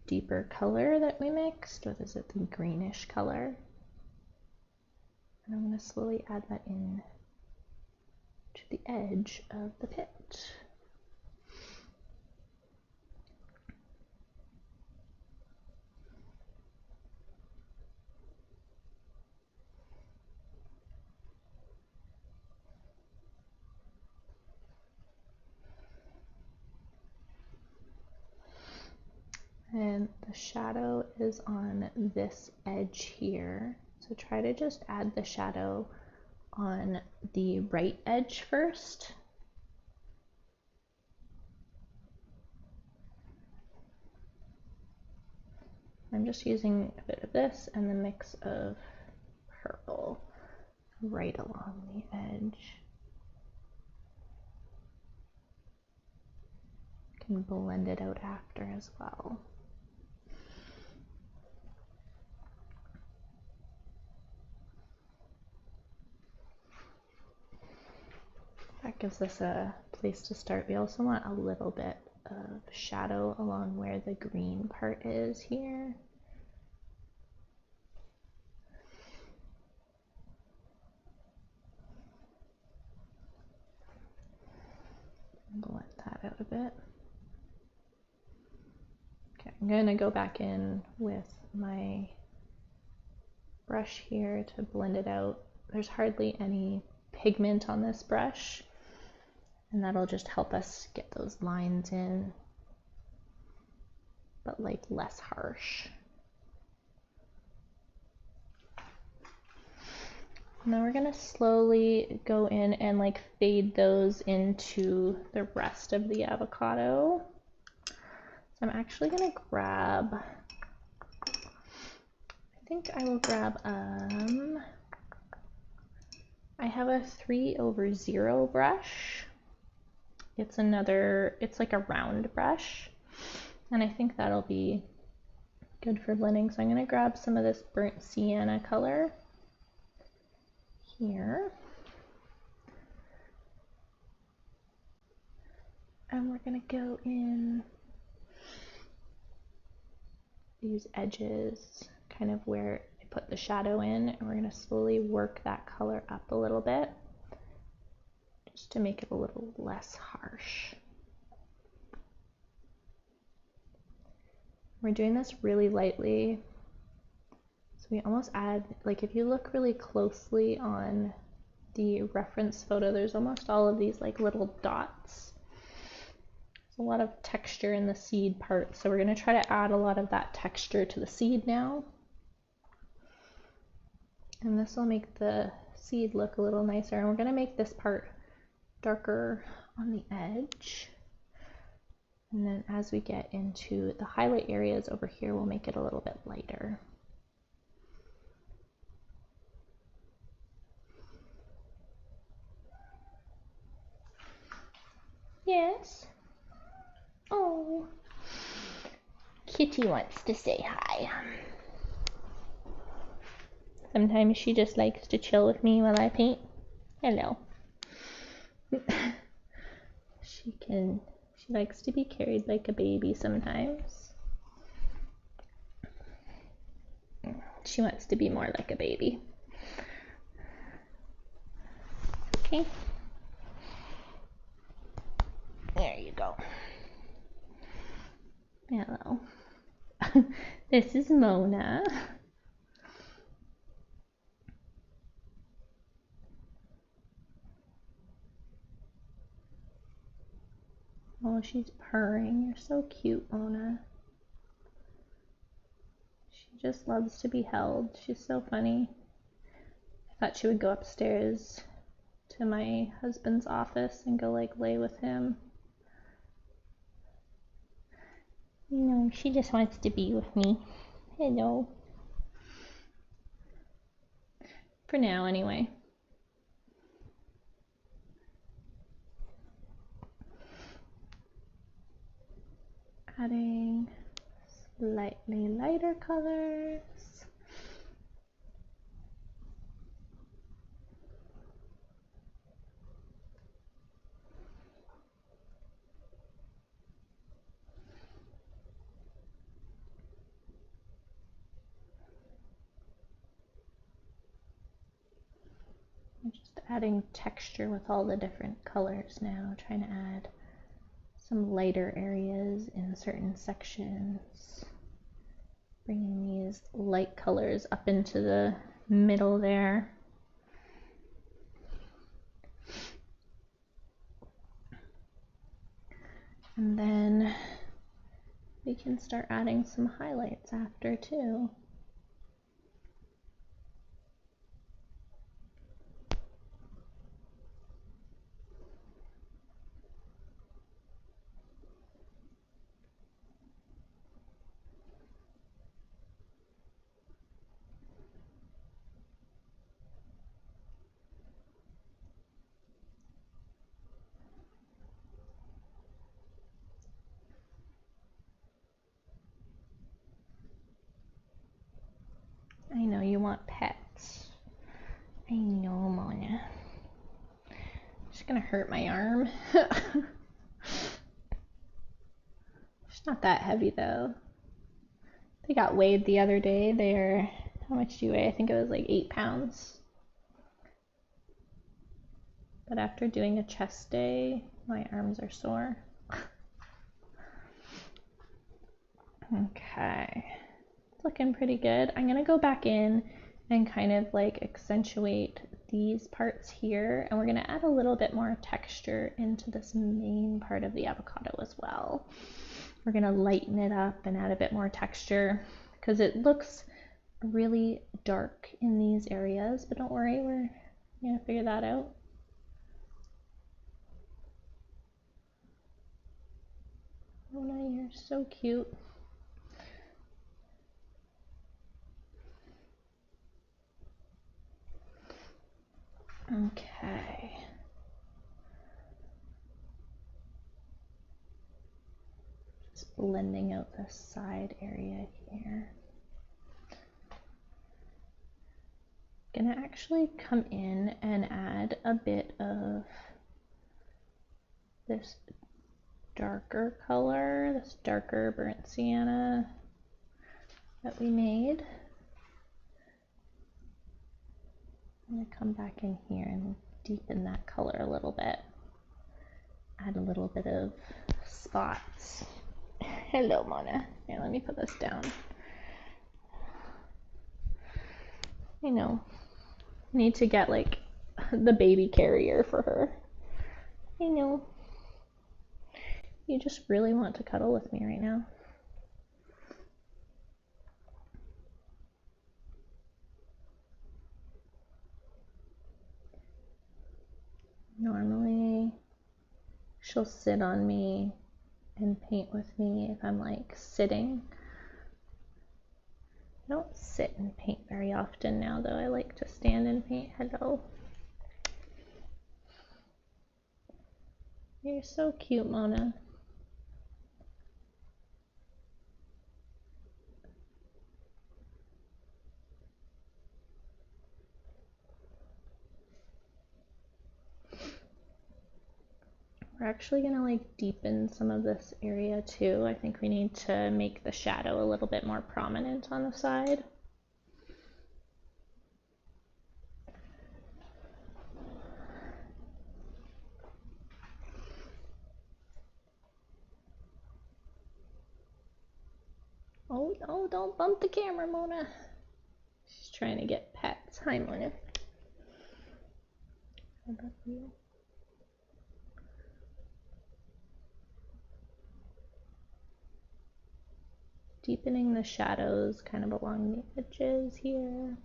deeper color that we mixed. What is it? The greenish color. And I'm going to slowly add that in to the edge of the pit. And the shadow is on this edge here. So try to just add the shadow on the right edge first. I'm just using a bit of this and the mix of purple right along the edge. You can blend it out after as well. That gives us a place to start. We also want a little bit of shadow along where the green part is here. Blend that out a bit. Okay, I'm going to go back in with my brush here to blend it out. There's hardly any pigment on this brush, and that'll just help us get those lines in, but like less harsh. Now we're gonna slowly go in and like fade those into the rest of the avocado. So I'm actually gonna grab, I think I will grab, I have a 3/0 brush. It's like a round brush, and I think that'll be good for blending. So I'm gonna grab some of this burnt sienna color here, and we're gonna go in these edges, kind of where I put the shadow in, and we're gonna slowly work that color up a little bit just to make it a little less harsh. We're doing this really lightly. So we almost add, like if you look really closely on the reference photo, there's almost all of these like little dots. There's a lot of texture in the seed part, so we're going to try to add a lot of that texture to the seed now. And this will make the seed look a little nicer. And we're going to make this part darker on the edge. And then as we get into the highlight areas over here, we'll make it a little bit lighter. Yes. Oh, Kitty wants to say hi. Sometimes she just likes to chill with me while I paint. Hello. She likes to be carried like a baby sometimes. She wants to be more like a baby. Okay. There you go. Hello. This is Mona. Oh, she's purring. You're so cute, Mona. She just loves to be held. She's so funny. I thought she would go upstairs to my husband's office and go like lay with him. No, she just wants to be with me. Hello. For now, anyway. Adding slightly lighter colors. I'm just adding texture with all the different colors now, trying to add some lighter areas in certain sections. Bringing these light colors up into the middle there. And then we can start adding some highlights after too. I know you want pets. I know, Mona. She's gonna hurt my arm. She's not that heavy though. They got weighed the other day. They're, how much do you weigh? I think it was like 8 pounds. But after doing a chest day, my arms are sore. Okay, it's looking pretty good. I'm gonna go back in and kind of like accentuate these parts here, and we're gonna add a little bit more texture into this main part of the avocado as well. We're gonna lighten it up and add a bit more texture because it looks really dark in these areas, but don't worry, we're gonna figure that out. Mona, you're so cute. Okay. Just blending out the side area here. Gonna actually come in and add a bit of this darker color, this darker burnt sienna that we made. I'm gonna come back in here and deepen that color a little bit. Add a little bit of spots. Hello, Mona. Here, let me put this down. I know. I need to get like the baby carrier for her. I know. You just really want to cuddle with me right now. Normally, she'll sit on me and paint with me if I'm like sitting. I don't sit and paint very often now though. I like to stand and paint. Hello. You're so cute, Mona. We're actually gonna like deepen some of this area too. I think we need to make the shadow a little bit more prominent on the side. Oh, don't bump the camera, Mona. She's trying to get pets. Hi, Mona. I love you. deepening the shadows kind of along the edges here.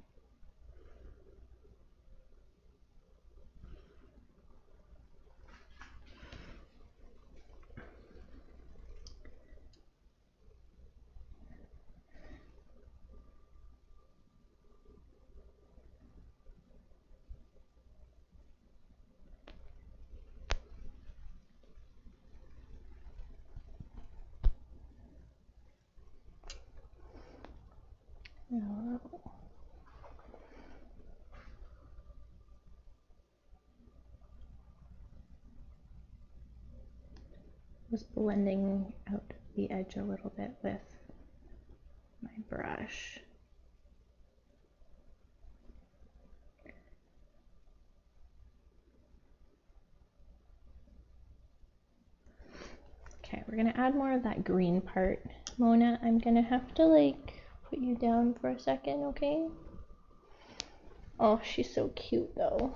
Just blending out the edge a little bit with my brush. Okay, we're gonna add more of that green part. Mona, I'm gonna have to like put you down for a second, okay? Oh, she's so cute though.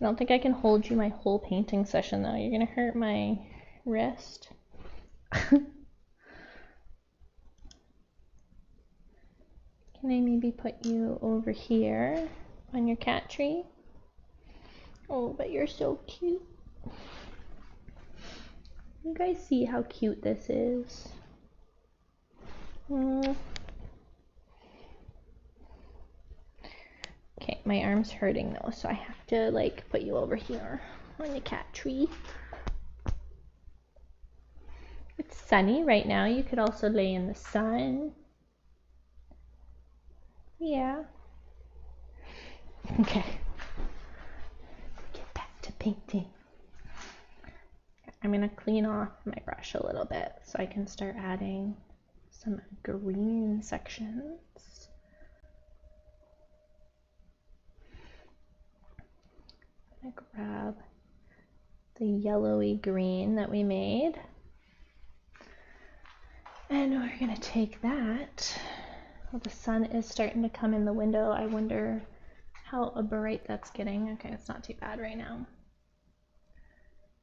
I don't think I can hold you my whole painting session though. You're gonna hurt my wrist. Can I maybe put you over here on your cat tree? Oh, but you're so cute. You guys see how cute this is? Okay, my arm's hurting though, so I have to like put you over here on the cat tree. It's sunny right now. You could also lay in the sun. Yeah. Okay. Get back to painting. I'm gonna clean off my brush a little bit so I can start adding some green sections. I'm gonna grab the yellowy green that we made. And we're gonna take that. Well, the sun is starting to come in the window. I wonder how bright that's getting. Okay, it's not too bad right now.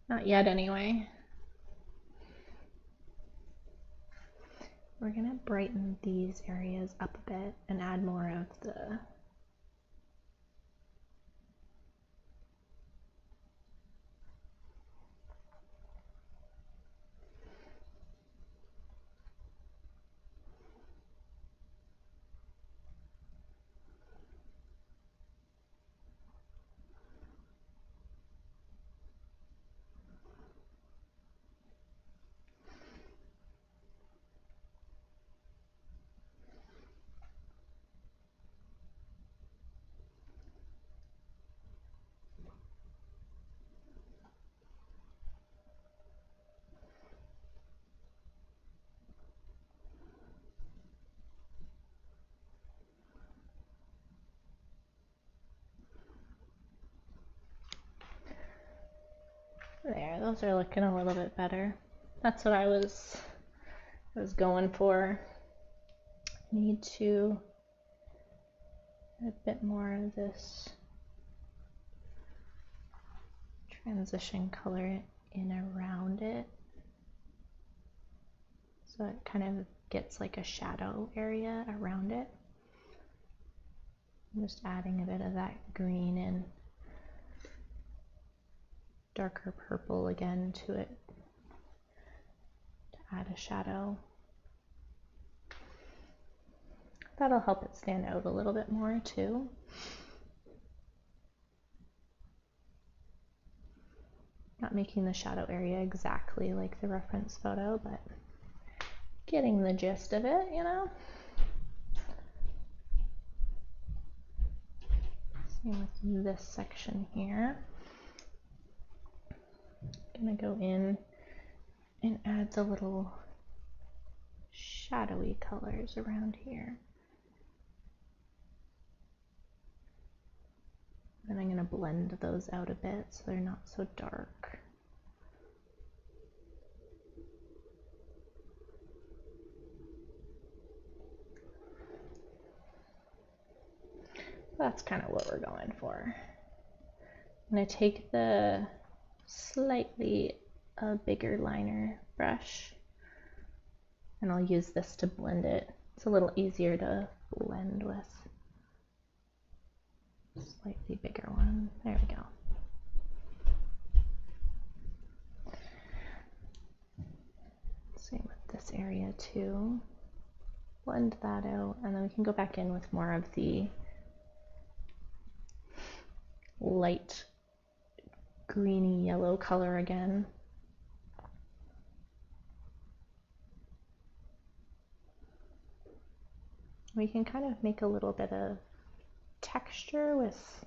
Not yet anyway. We're gonna brighten these areas up a bit and add more of the there, those are looking a little bit better. That's what I was going for. Need to add a bit more of this transition color in around it, so it kind of gets like a shadow area around it. I'm just adding a bit of that green and darker purple again to it to add a shadow. That'll help it stand out a little bit more too. Not making the shadow area exactly like the reference photo, but getting the gist of it, you know? Same with this section here. I'm gonna go in and add the little shadowy colors around here. And I'm gonna blend those out a bit so they're not so dark. That's kind of what we're going for. I'm gonna take the slightly bigger liner brush And I'll use this to blend it. It's a little easier to blend with. Slightly bigger one. There we go. Same with this area too. Blend that out, and then we can go back in with more of the light greeny yellow color again. We can kind of make a little bit of texture with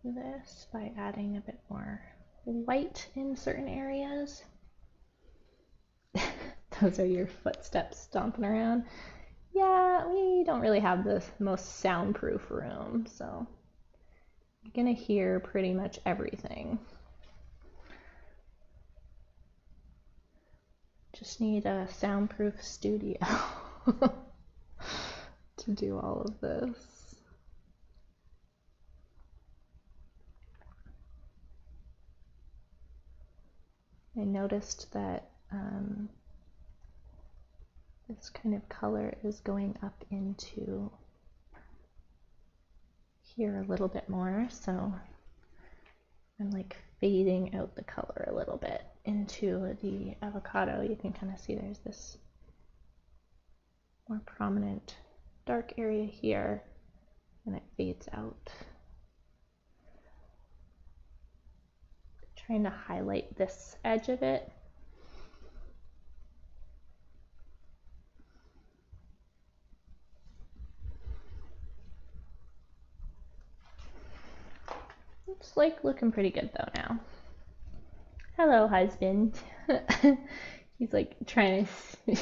this by adding a bit more white in certain areas. Those are your footsteps stomping around. Yeah, we don't really have the most soundproof room, so you're gonna hear pretty much everything. Just need a soundproof studio to do all of this. I noticed that this kind of color is going up into here a little bit more, so I'm like fading out the color a little bit into the avocado. You can kind of see there's this more prominent dark area here, and it fades out. Trying to highlight this edge of it. It's like looking pretty good though now. Hello, husband. He's like trying to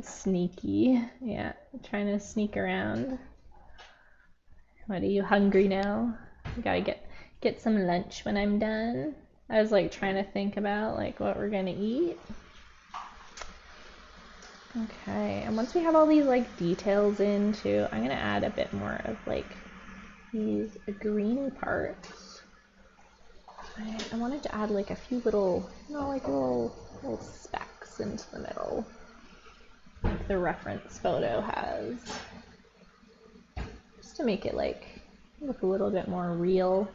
sneaky. Yeah, trying to sneak around. What, are you hungry now? You gotta get some lunch when I'm done. I was like trying to think about like what we're gonna eat. Okay, and once we have all these like details in too, I'm gonna add a bit more of like these greeny parts. I wanted to add like a few little, you know, like little specks into the middle, like the reference photo has, just to make it like look a little bit more real.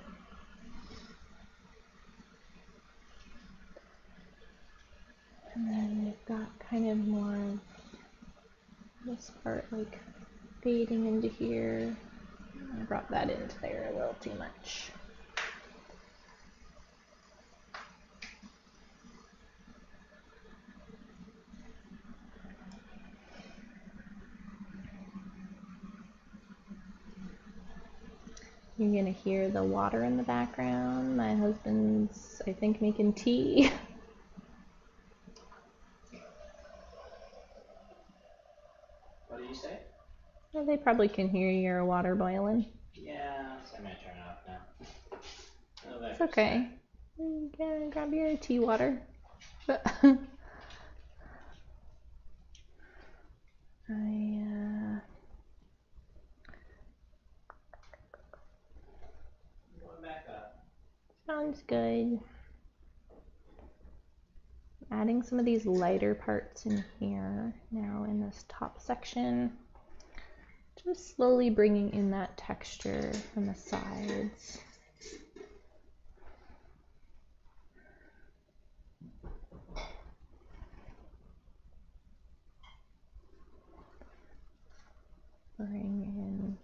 And then we've got kind of more of this part like fading into here. I brought that into there a little too much. You're gonna hear the water in the background. My husband's, I think, making tea. What did you say? Well, they probably can hear your water boiling. Yeah, so I'm gonna turn it off now. Oh, It's okay. You can grab your tea water. Going back up. Sounds good. Adding some of these lighter parts in here now in this top section. Just slowly bringing in that texture from the sides. Bring in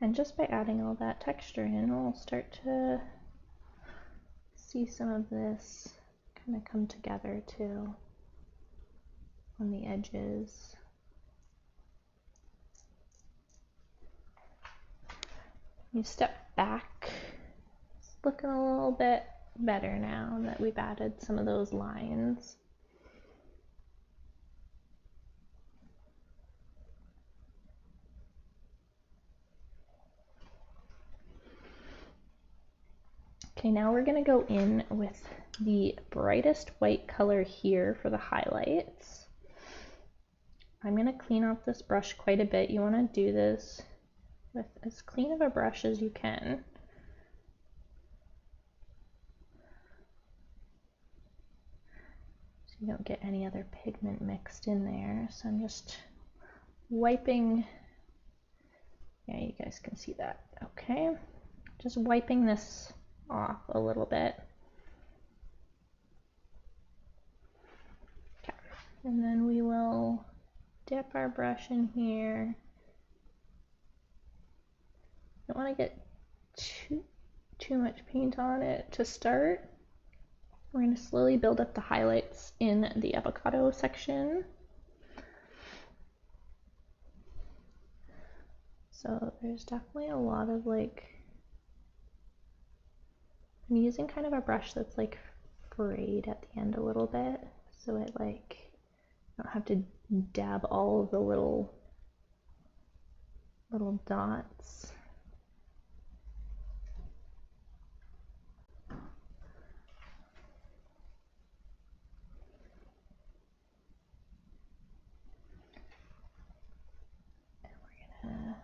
and just by adding all that texture in, we'll start to see some of this kind of come together too on the edges. You step back, it's looking a little bit better now that we've added some of those lines. Okay, now we're gonna go in with the brightest white color here for the highlights. I'm going to clean off this brush quite a bit. You want to do this with as clean of a brush as you can. So you don't get any other pigment mixed in there. So I'm just wiping, yeah, you guys can see that. Okay, just wiping this off a little bit. Okay, and then we will dip our brush in here. Don't want to get too much paint on it to start. We're going to slowly build up the highlights in the avocado section. So there's definitely a lot of like, I'm using kind of a brush that's like frayed at the end a little bit, so it like, I don't have to dab all of the little dots. And we're gonna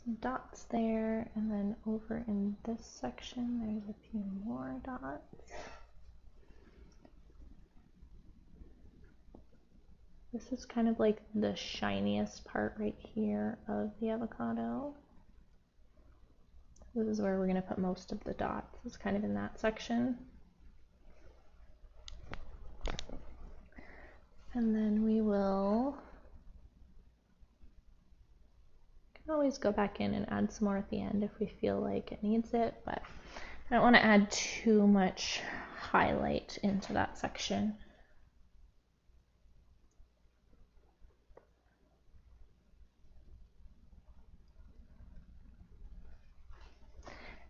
some dots there, and then over in this section there's a few more dots. This is kind of like the shiniest part right here of the avocado. This is where we're going to put most of the dots. It's kind of in that section. And then we will, can always go back in and add some more at the end if we feel like it needs it, but I don't want to add too much highlight into that section.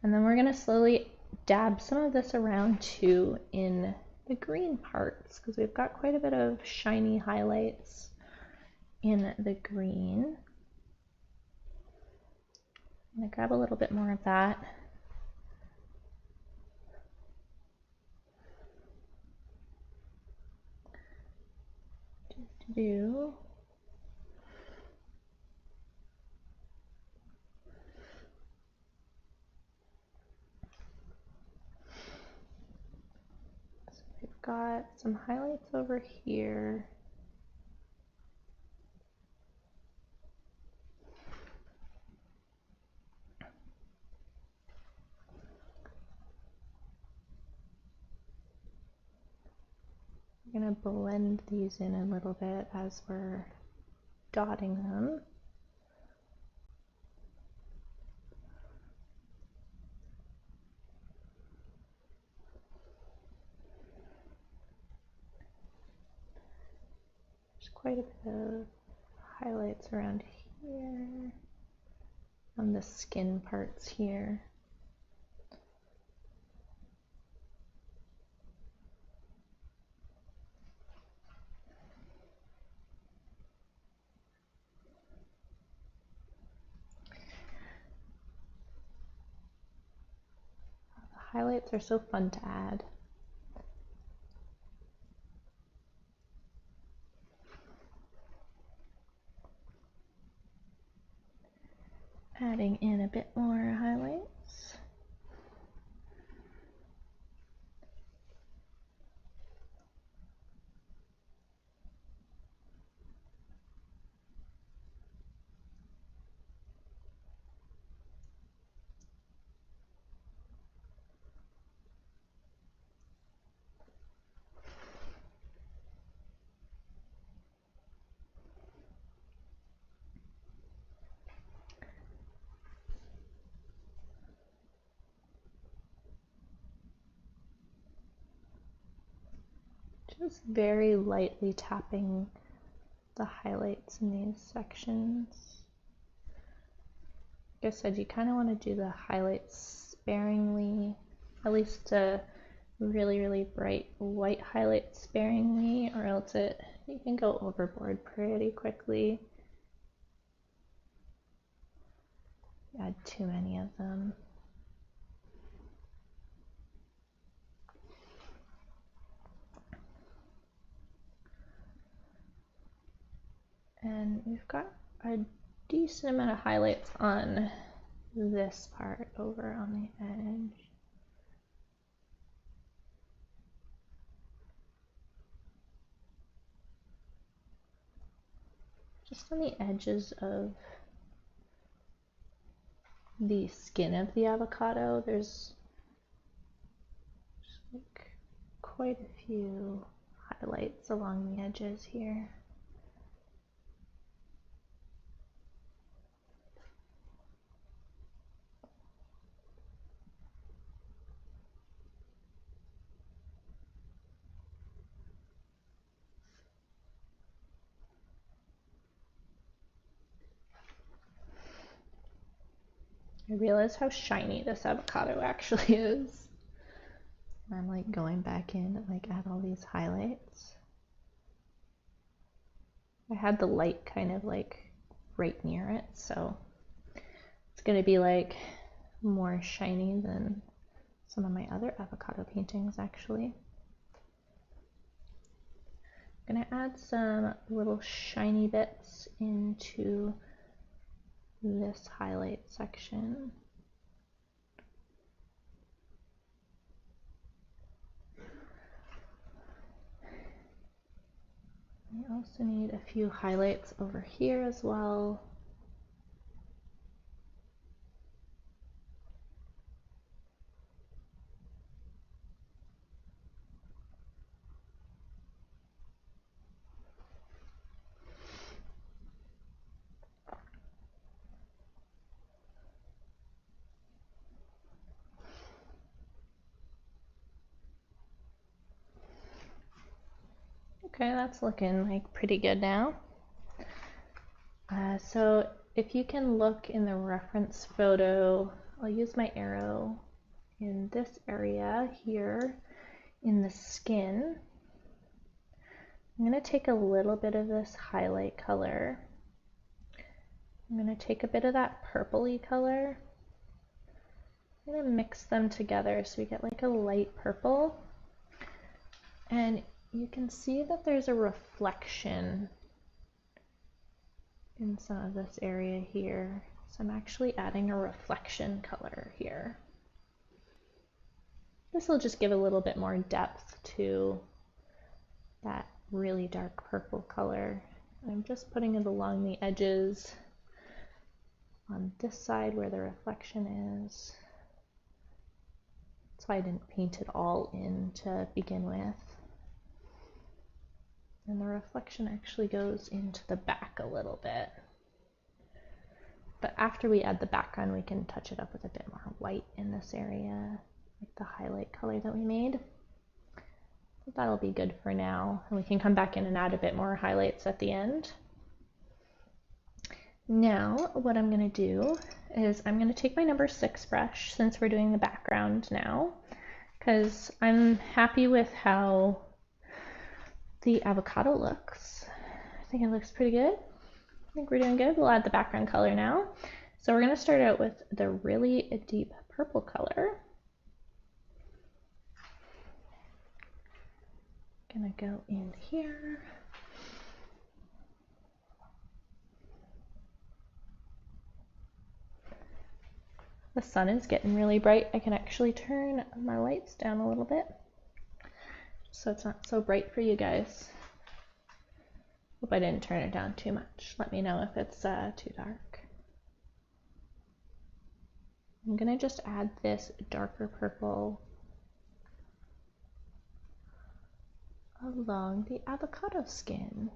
And then we're going to slowly dab some of this around too in the green parts, because we've got quite a bit of shiny highlights in the green. I'm going to grab a little bit more of that. So we've got some highlights over here. I'm going to blend these in a little bit as we're dotting them. There's quite a bit of highlights around here, on the skin parts here. The highlights are so fun to add. Adding in a bit more highlights. Just very lightly tapping the highlights in these sections. Like I said, you kind of want to do the highlights sparingly, at least the really, really bright white highlights sparingly, or else you can go overboard pretty quickly. Add too many of them. And we've got a decent amount of highlights on this part over on the edge. Just on the edges of the skin of the avocado, there's just like quite a few highlights along the edges here. I realize how shiny this avocado actually is. I'm like going back in and like add all these highlights. I had the light kind of like right near it, so it's gonna be like more shiny than some of my other avocado paintings actually. I'm gonna add some little shiny bits into this highlight section. I also need a few highlights over here as well. Okay, that's looking like pretty good now. So if you can look in the reference photo, I'll use my arrow in this area here in the skin. I'm going to take a little bit of this highlight color. I'm going to take a bit of that purpley color. I'm going to mix them together so we get like a light purple. And you can see that there's a reflection in some of this area here. So I'm actually adding a reflection color here. This will just give a little bit more depth to that really dark purple color. I'm just putting it along the edges on this side where the reflection is. That's why I didn't paint it all in to begin with. And the reflection actually goes into the back a little bit. But after we add the background, we can touch it up with a bit more white in this area, like the highlight color that we made. But that'll be good for now. And we can come back in and add a bit more highlights at the end. Now, what I'm going to do is I'm going to take my number 6 brush, since we're doing the background now, because I'm happy with how the avocado looks. I think it looks pretty good. I think we're doing good. We'll add the background color now. So we're going to start out with the really deep purple color. Gonna go in here. The sun is getting really bright. I can actually turn my lights down a little bit so it's not so bright for you guys. Hope I didn't turn it down too much. Let me know if it's too dark. I'm gonna just add this darker purple along the avocado skin.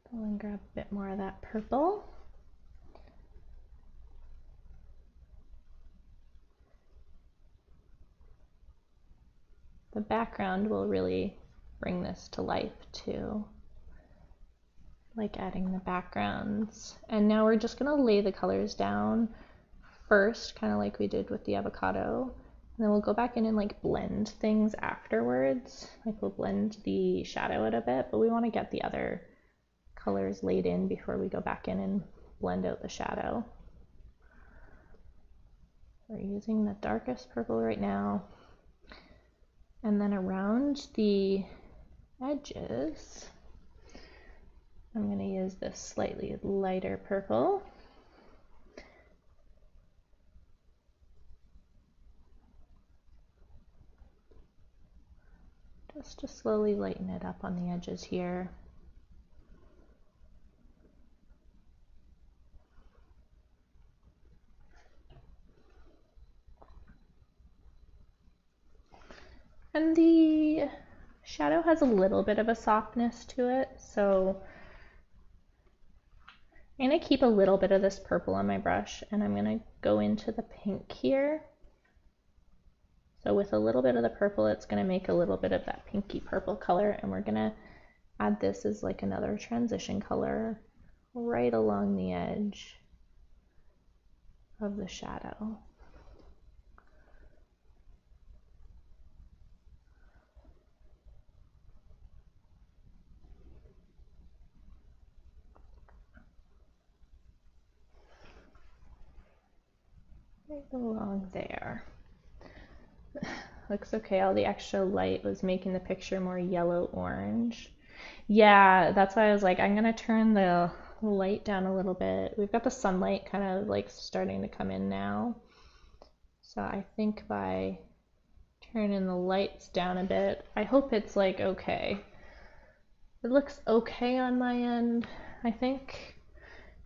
Pull and grab a bit more of that purple. The background will really bring this to life too, like adding the backgrounds. And now we're just gonna lay the colors down first, kind of like we did with the avocado. And then we'll go back in and like blend things afterwards. Like we'll blend the shadow out a bit, but we want to get the other colors laid in before we go back in and blend out the shadow. We're using the darkest purple right now. And then around the edges, I'm going to use this slightly lighter purple. Just to slowly lighten it up on the edges here. And the shadow has a little bit of a softness to it, so I'm going to keep a little bit of this purple on my brush, and I'm going to go into the pink here. So with a little bit of the purple, it's going to make a little bit of that pinky purple color, and we're going to add this as like another transition color right along the edge of the shadow. Right along there. Looks okay. All the extra light was making the picture more yellow-orange. Yeah, that's why I was like, I'm gonna turn the light down a little bit. We've got the sunlight kind of like starting to come in now. So I think by turning the lights down a bit, I hope it's like okay. It looks okay on my end, I think,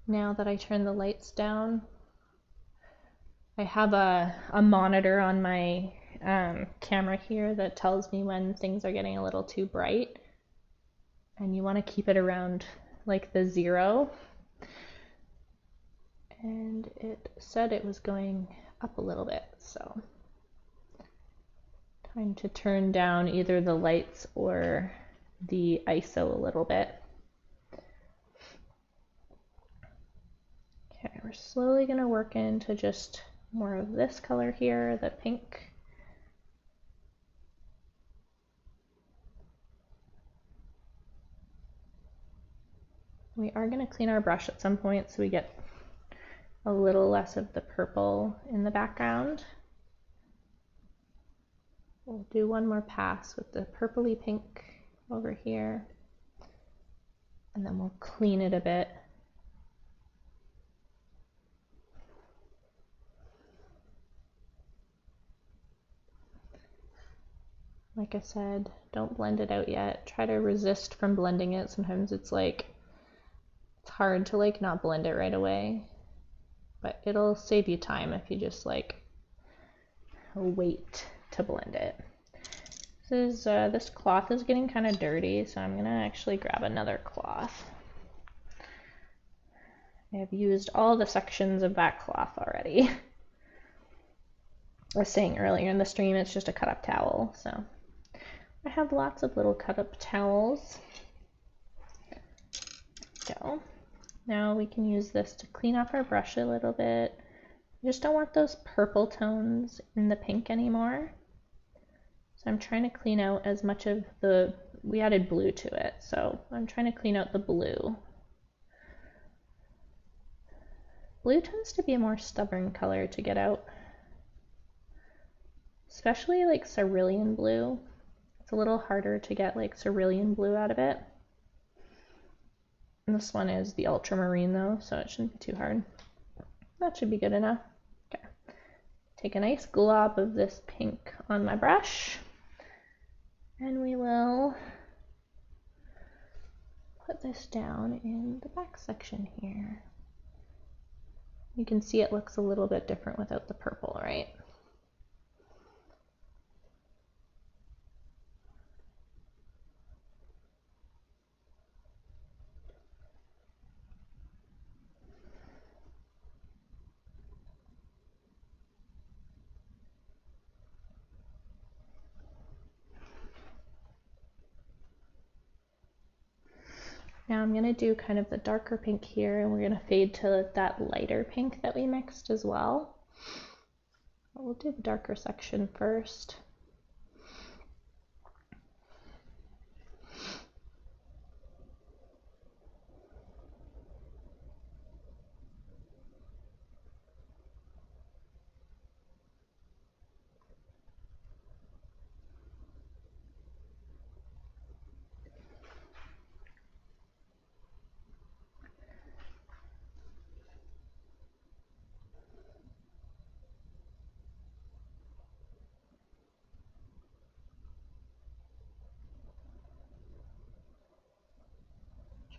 now that I turn the lights down. I have a monitor on my camera here that tells me when things are getting a little too bright, and you want to keep it around like the 0, and it said it was going up a little bit, so time to turn down either the lights or the ISO a little bit. Okay, we're slowly going to work into just more of this color here, the pink. We are going to clean our brush at some point so we get a little less of the purple in the background. We'll do one more pass with the purpley pink over here, and then we'll clean it a bit. Like I said, don't blend it out yet. Try to resist from blending it. Sometimes it's like, it's hard to like not blend it right away, but it'll save you time if you just like wait to blend it. This cloth is getting kind of dirty, so I'm gonna actually grab another cloth. I have used all the sections of that cloth already. I was saying earlier in the stream, it's just a cut up towel, so I have lots of little cut up towels. Go. Now we can use this to clean off our brush a little bit. I just don't want those purple tones in the pink anymore. So I'm trying to clean out as much of the, we added blue to it, so I'm trying to clean out the blue. Blue tends to be a more stubborn color to get out, especially like cerulean blue. It's a little harder to get like cerulean blue out of it. And this one is the ultramarine though, so it shouldn't be too hard. That should be good enough. Okay. Take a nice glob of this pink on my brush, and we will put this down in the back section here. You can see it looks a little bit different without the purple, right? Now I'm going to do kind of the darker pink here, and we're going to fade to that lighter pink that we mixed as well. We'll do the darker section first.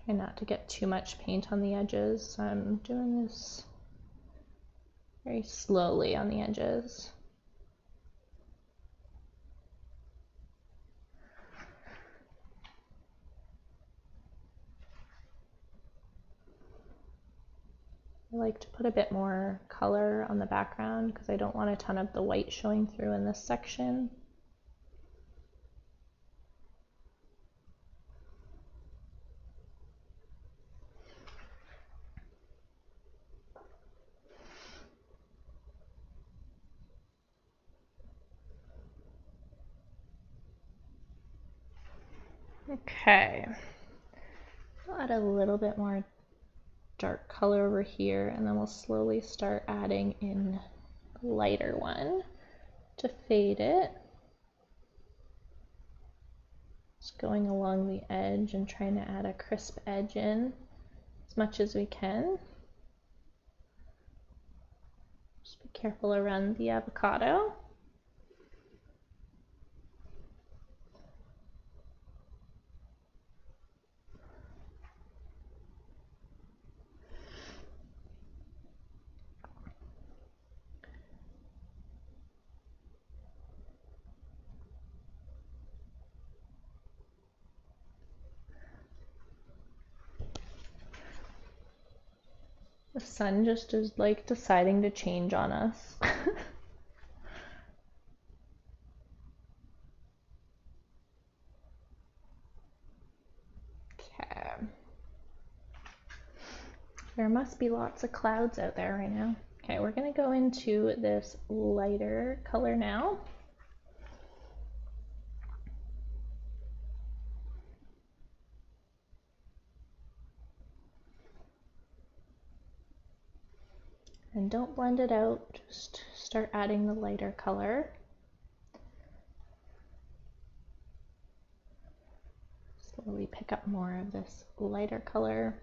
Try not to get too much paint on the edges, so I'm doing this very slowly on the edges. I like to put a bit more color on the background because I don't want a ton of the white showing through in this section. Okay, I'll add a little bit more dark color over here, and then we'll slowly start adding in a lighter one to fade it. Just going along the edge and trying to add a crisp edge in as much as we can. Just be careful around the avocado. The sun just is like deciding to change on us. Okay. There must be lots of clouds out there right now. Okay, we're gonna go into this lighter color now. And don't blend it out, just start adding the lighter color. Slowly pick up more of this lighter color.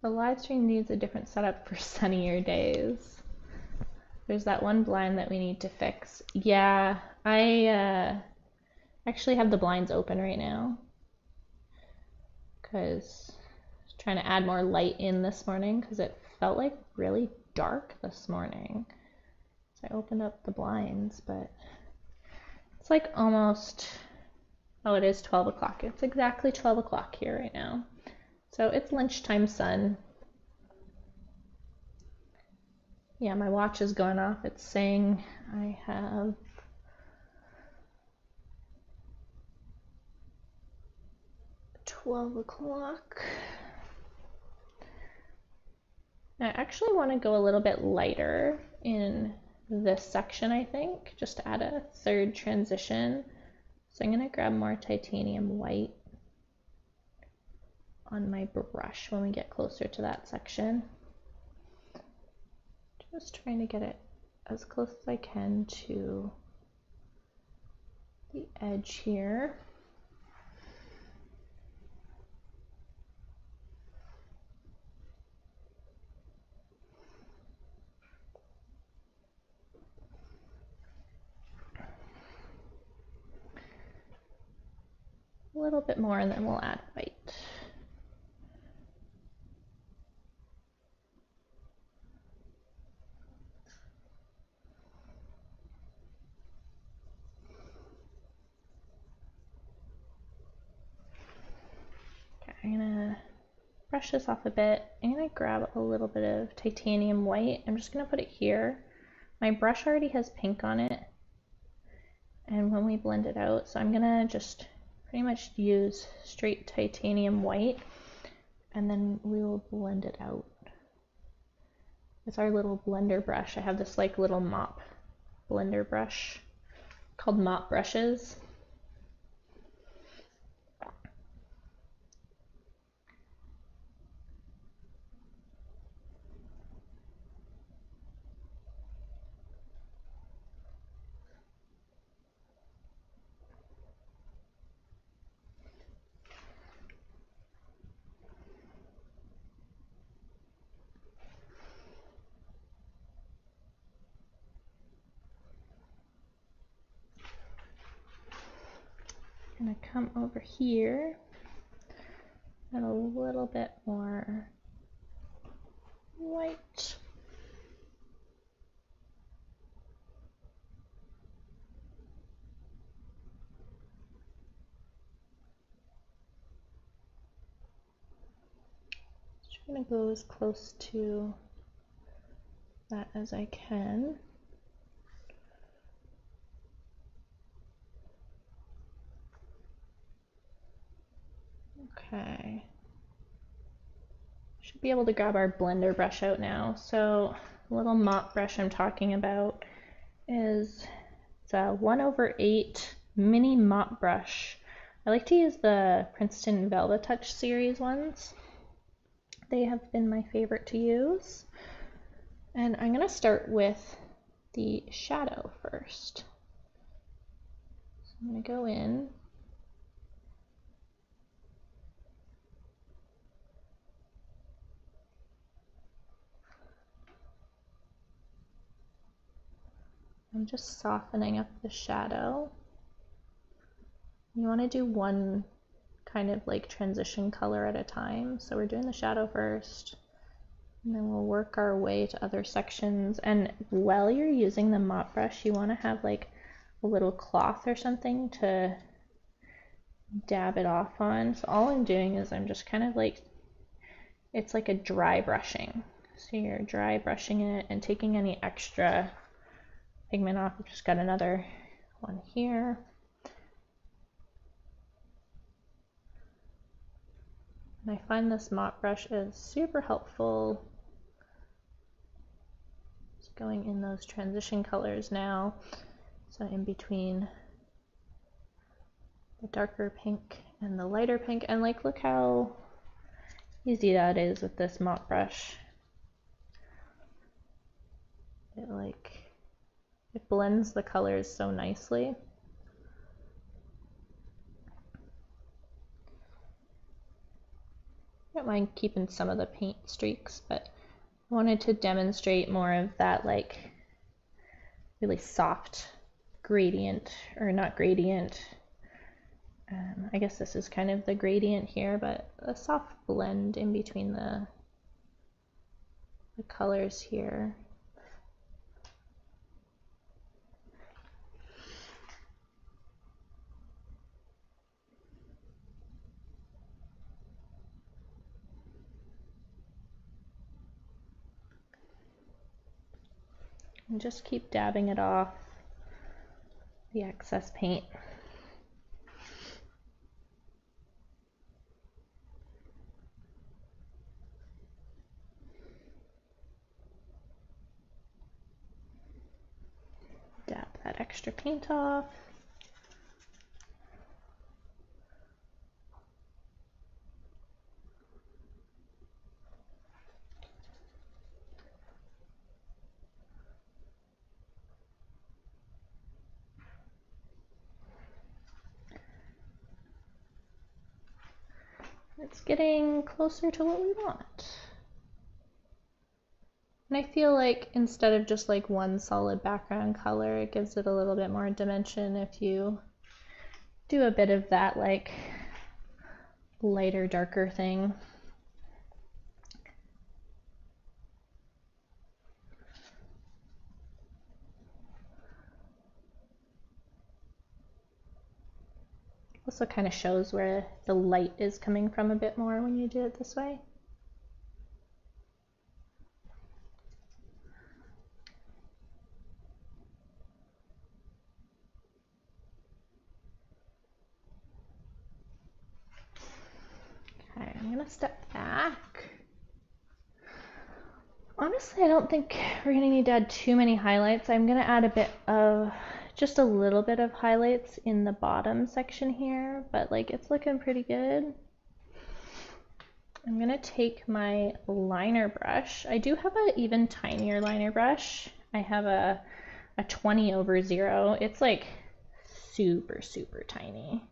The live stream needs a different setup for sunnier days. There's that one blind that we need to fix. Yeah, I actually have the blinds open right now because I was trying to add more light in this morning because it felt like really dark this morning. So I opened up the blinds, but it's like almost, oh, it is 12 o'clock. It's exactly 12 o'clock here right now. So it's lunchtime sun. Yeah, my watch is going off. It's saying I have $12. I actually want to go a little bit lighter in this section, I think, just to add a third transition. So I'm going to grab more titanium white on my brush when we get closer to that section. Just trying to get it as close as I can to the edge here. A little bit more and then we'll add white. Okay, I'm gonna brush this off a bit. I'm gonna grab a little bit of titanium white. I'm just gonna put it here. My brush already has pink on it, and when we blend it out, so I'm gonna just pretty much use straight titanium white, and then we will blend it out with our little blender brush. I have this like little mop blender brush called mop brushes. going to come over here and a little bit more white. Just trying to go as close to that as I can. Okay. Should be able to grab our blender brush out now. So the little mop brush I'm talking about is it's a 1/8 mini mop brush. I like to use the Princeton Velvet Touch series ones. They have been my favorite to use. And I'm going to start with the shadow first. So I'm going to go in. I'm just softening up the shadow. You want to do one kind of like transition color at a time. So we're doing the shadow first, and then we'll work our way to other sections. And while you're using the mop brush, you want to have like a little cloth or something to dab it off on. So all I'm doing is I'm just kind of like, it's like a dry brushing. So you're dry brushing it and taking any extra pigment off. I've just got another one here. And I find this mop brush is super helpful. Just going in those transition colors now. So in between the darker pink and the lighter pink. And like, look how easy that is with this mop brush. It blends the colors so nicely. I don't mind keeping some of the paint streaks, but I wanted to demonstrate more of that like really soft gradient, or not gradient. I guess this is kind of the gradient here, but a soft blend in between the colors here. And just keep dabbing it off the excess paint. Dab that extra paint off. It's getting closer to what we want. And I feel like instead of just like one solid background color, it gives it a little bit more dimension if you do a bit of that like lighter, darker thing. Also kind of shows where the light is coming from a bit more when you do it this way. Okay, I'm gonna step back. Honestly, I don't think we're gonna need to add too many highlights. I'm gonna add just a little bit of highlights in the bottom section here, but like it's looking pretty good. I'm gonna take my liner brush. I do have an even tinier liner brush. I have a 20/0. It's like super, super tiny.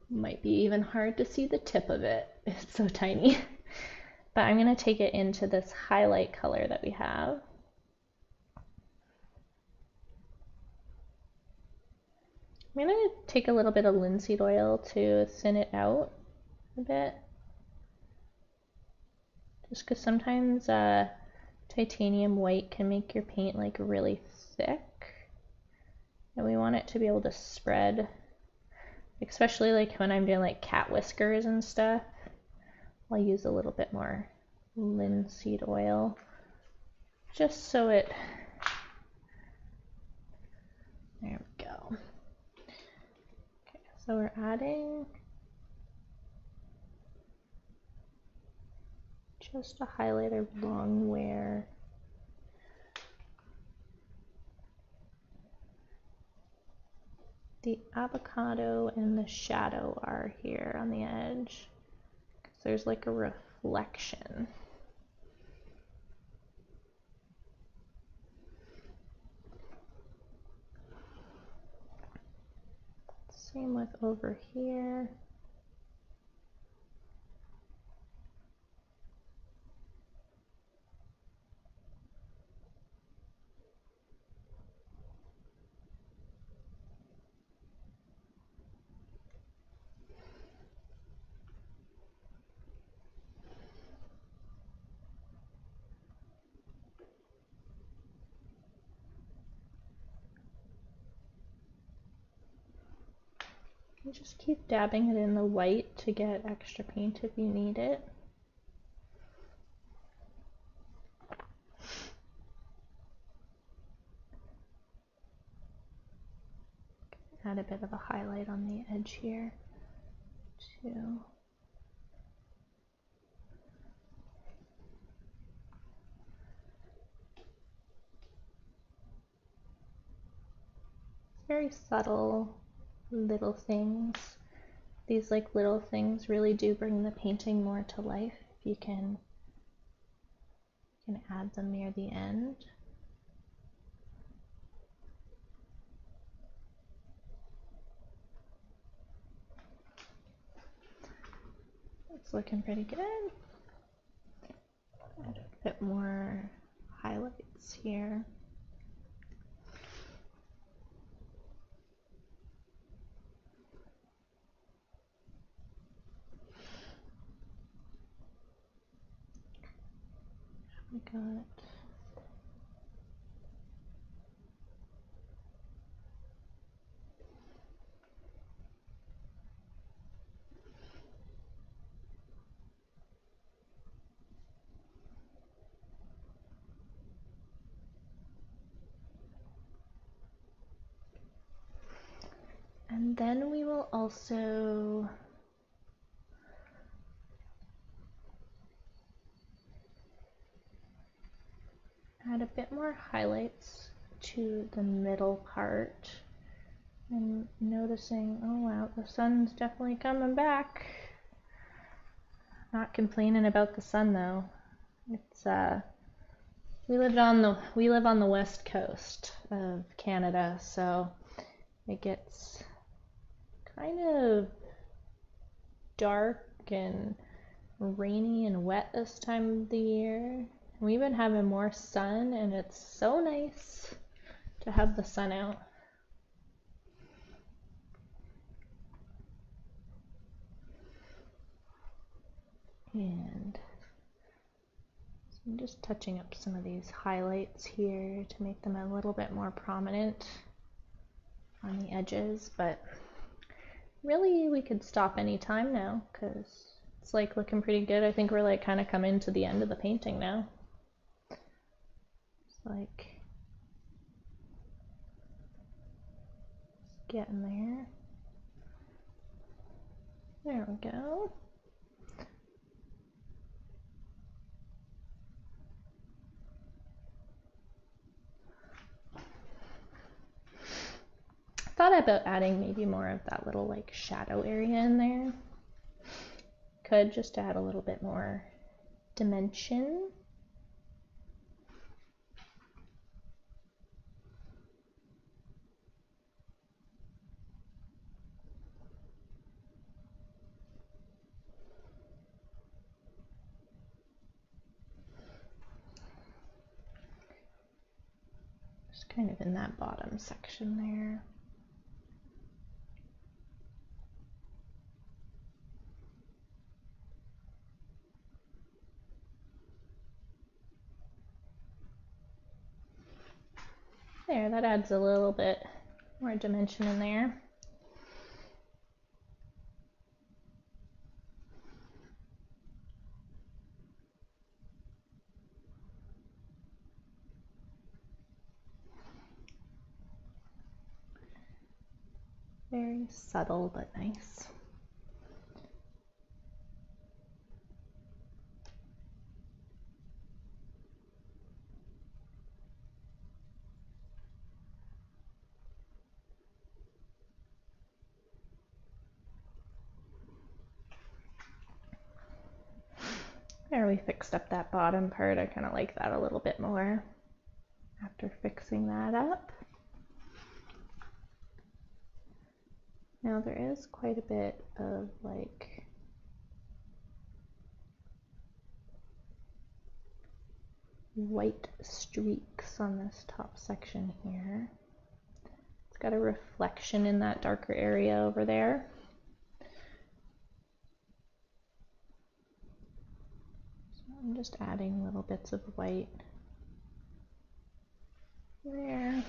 Might be even hard to see the tip of it. It's so tiny. But I'm gonna take it into this highlight color that we have. I'm going to take a little bit of linseed oil to thin it out a bit. Just because sometimes titanium white can make your paint like really thick. And we want it to be able to spread, especially like when I'm doing like cat whiskers and stuff. I'll use a little bit more linseed oil just so it, there we go. Okay, so we're adding just a highlighter along where the avocado and the shadow are here on the edge. There's like a reflection. Same with over here. You just keep dabbing it in the white to get extra paint if you need it. Add a bit of a highlight on the edge here too. Very subtle little things. These like little things really do bring the painting more to life if you can add them near the end. It's looking pretty good. Add a bit more highlights here. We got and then we will also add a bit more highlights to the middle part. And noticing, oh wow, the sun's definitely coming back. Not complaining about the sun though. It's we live on the west coast of Canada, so it gets kind of dark and rainy and wet this time of the year. We've been having more sun, and it's so nice to have the sun out. And so I'm just touching up some of these highlights here to make them a little bit more prominent on the edges, but really we could stop any time now because it's like looking pretty good. I think we're like kind of coming to the end of the painting now. It's like getting there. There we go. Thought about adding maybe more of that little like shadow area in there. Could just add a little bit more dimension. Just kind of in that bottom section there. There, that adds a little bit more dimension in there. Very subtle but nice. There, we fixed up that bottom part. I kind of like that a little bit more after fixing that up. Now there is quite a bit of like white streaks on this top section here. It's got a reflection in that darker area over there. So I'm just adding little bits of white there.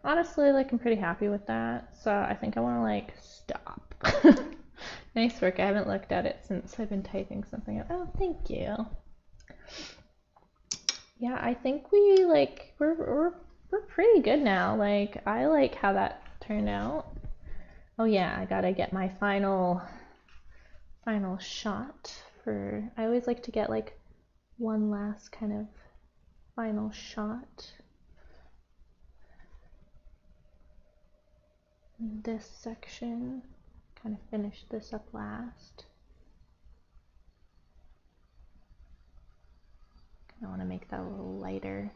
Honestly, like, I'm pretty happy with that, so I think I want to like stop. Nice work. I haven't looked at it since I've been typing something up. Oh, thank you. Yeah, I think we like we're pretty good now. Like, I like how that turned out. Oh yeah, I gotta get my final shot for. I always like to get like one last kind of final shot. This section, kind of finish this up last. I want to make that a little lighter.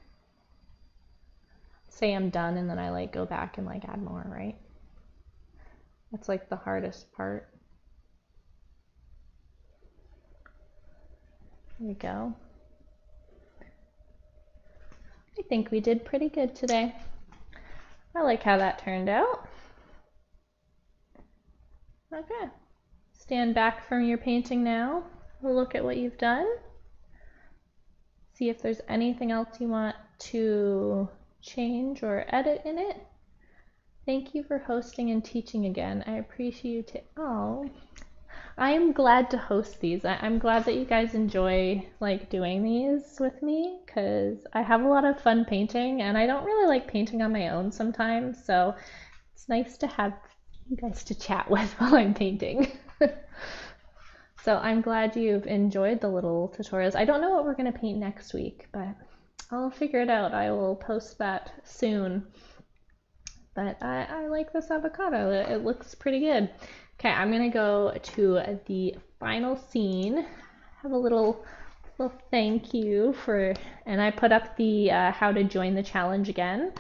Say I'm done and then I like go back and like add more, right? That's like the hardest part. There we go. I think we did pretty good today. I like how that turned out. Okay. Stand back from your painting now. We'll look at what you've done. See if there's anything else you want to change or edit in it. Thank you for hosting and teaching again. I appreciate it. Oh, I am glad to host these. I'm glad that you guys enjoy like doing these with me because I have a lot of fun painting and I don't really like painting on my own sometimes. So it's nice to have you guys to chat with while I'm painting. So I'm glad you've enjoyed the little tutorials. I don't know what we're going to paint next week, but I'll figure it out. I will post that soon. But I like this avocado. It looks pretty good. Okay, I'm going to go to the final scene. Have a little thank you for, and I put up the how to join the challenge again.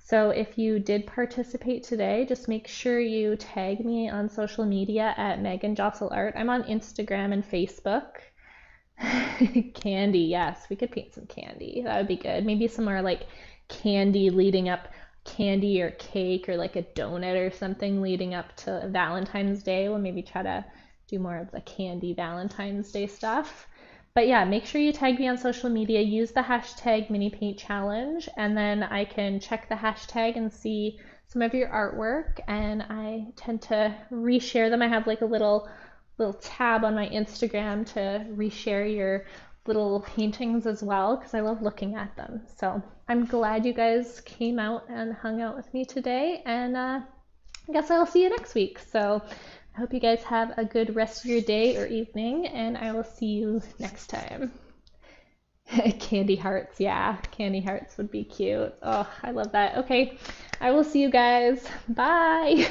So if you did participate today, just make sure you tag me on social media at Megan Josol Art. I'm on Instagram and Facebook. Candy, yes, we could paint some candy. That would be good. Maybe some more like candy leading up, candy or cake or like a donut or something leading up to Valentine's Day. We'll maybe try to do more of the candy Valentine's Day stuff. But yeah, make sure you tag me on social media, use the hashtag mini paint challenge, and then I can check the hashtag and see some of your artwork, and I tend to reshare them. I have like a little tab on my Instagram to reshare your little paintings as well because I love looking at them. So I'm glad you guys came out and hung out with me today, and I guess I'll see you next week. So I hope you guys have a good rest of your day or evening, and I will see you next time. Candy hearts, yeah, candy hearts would be cute. Oh, I love that. Okay, I will see you guys. Bye.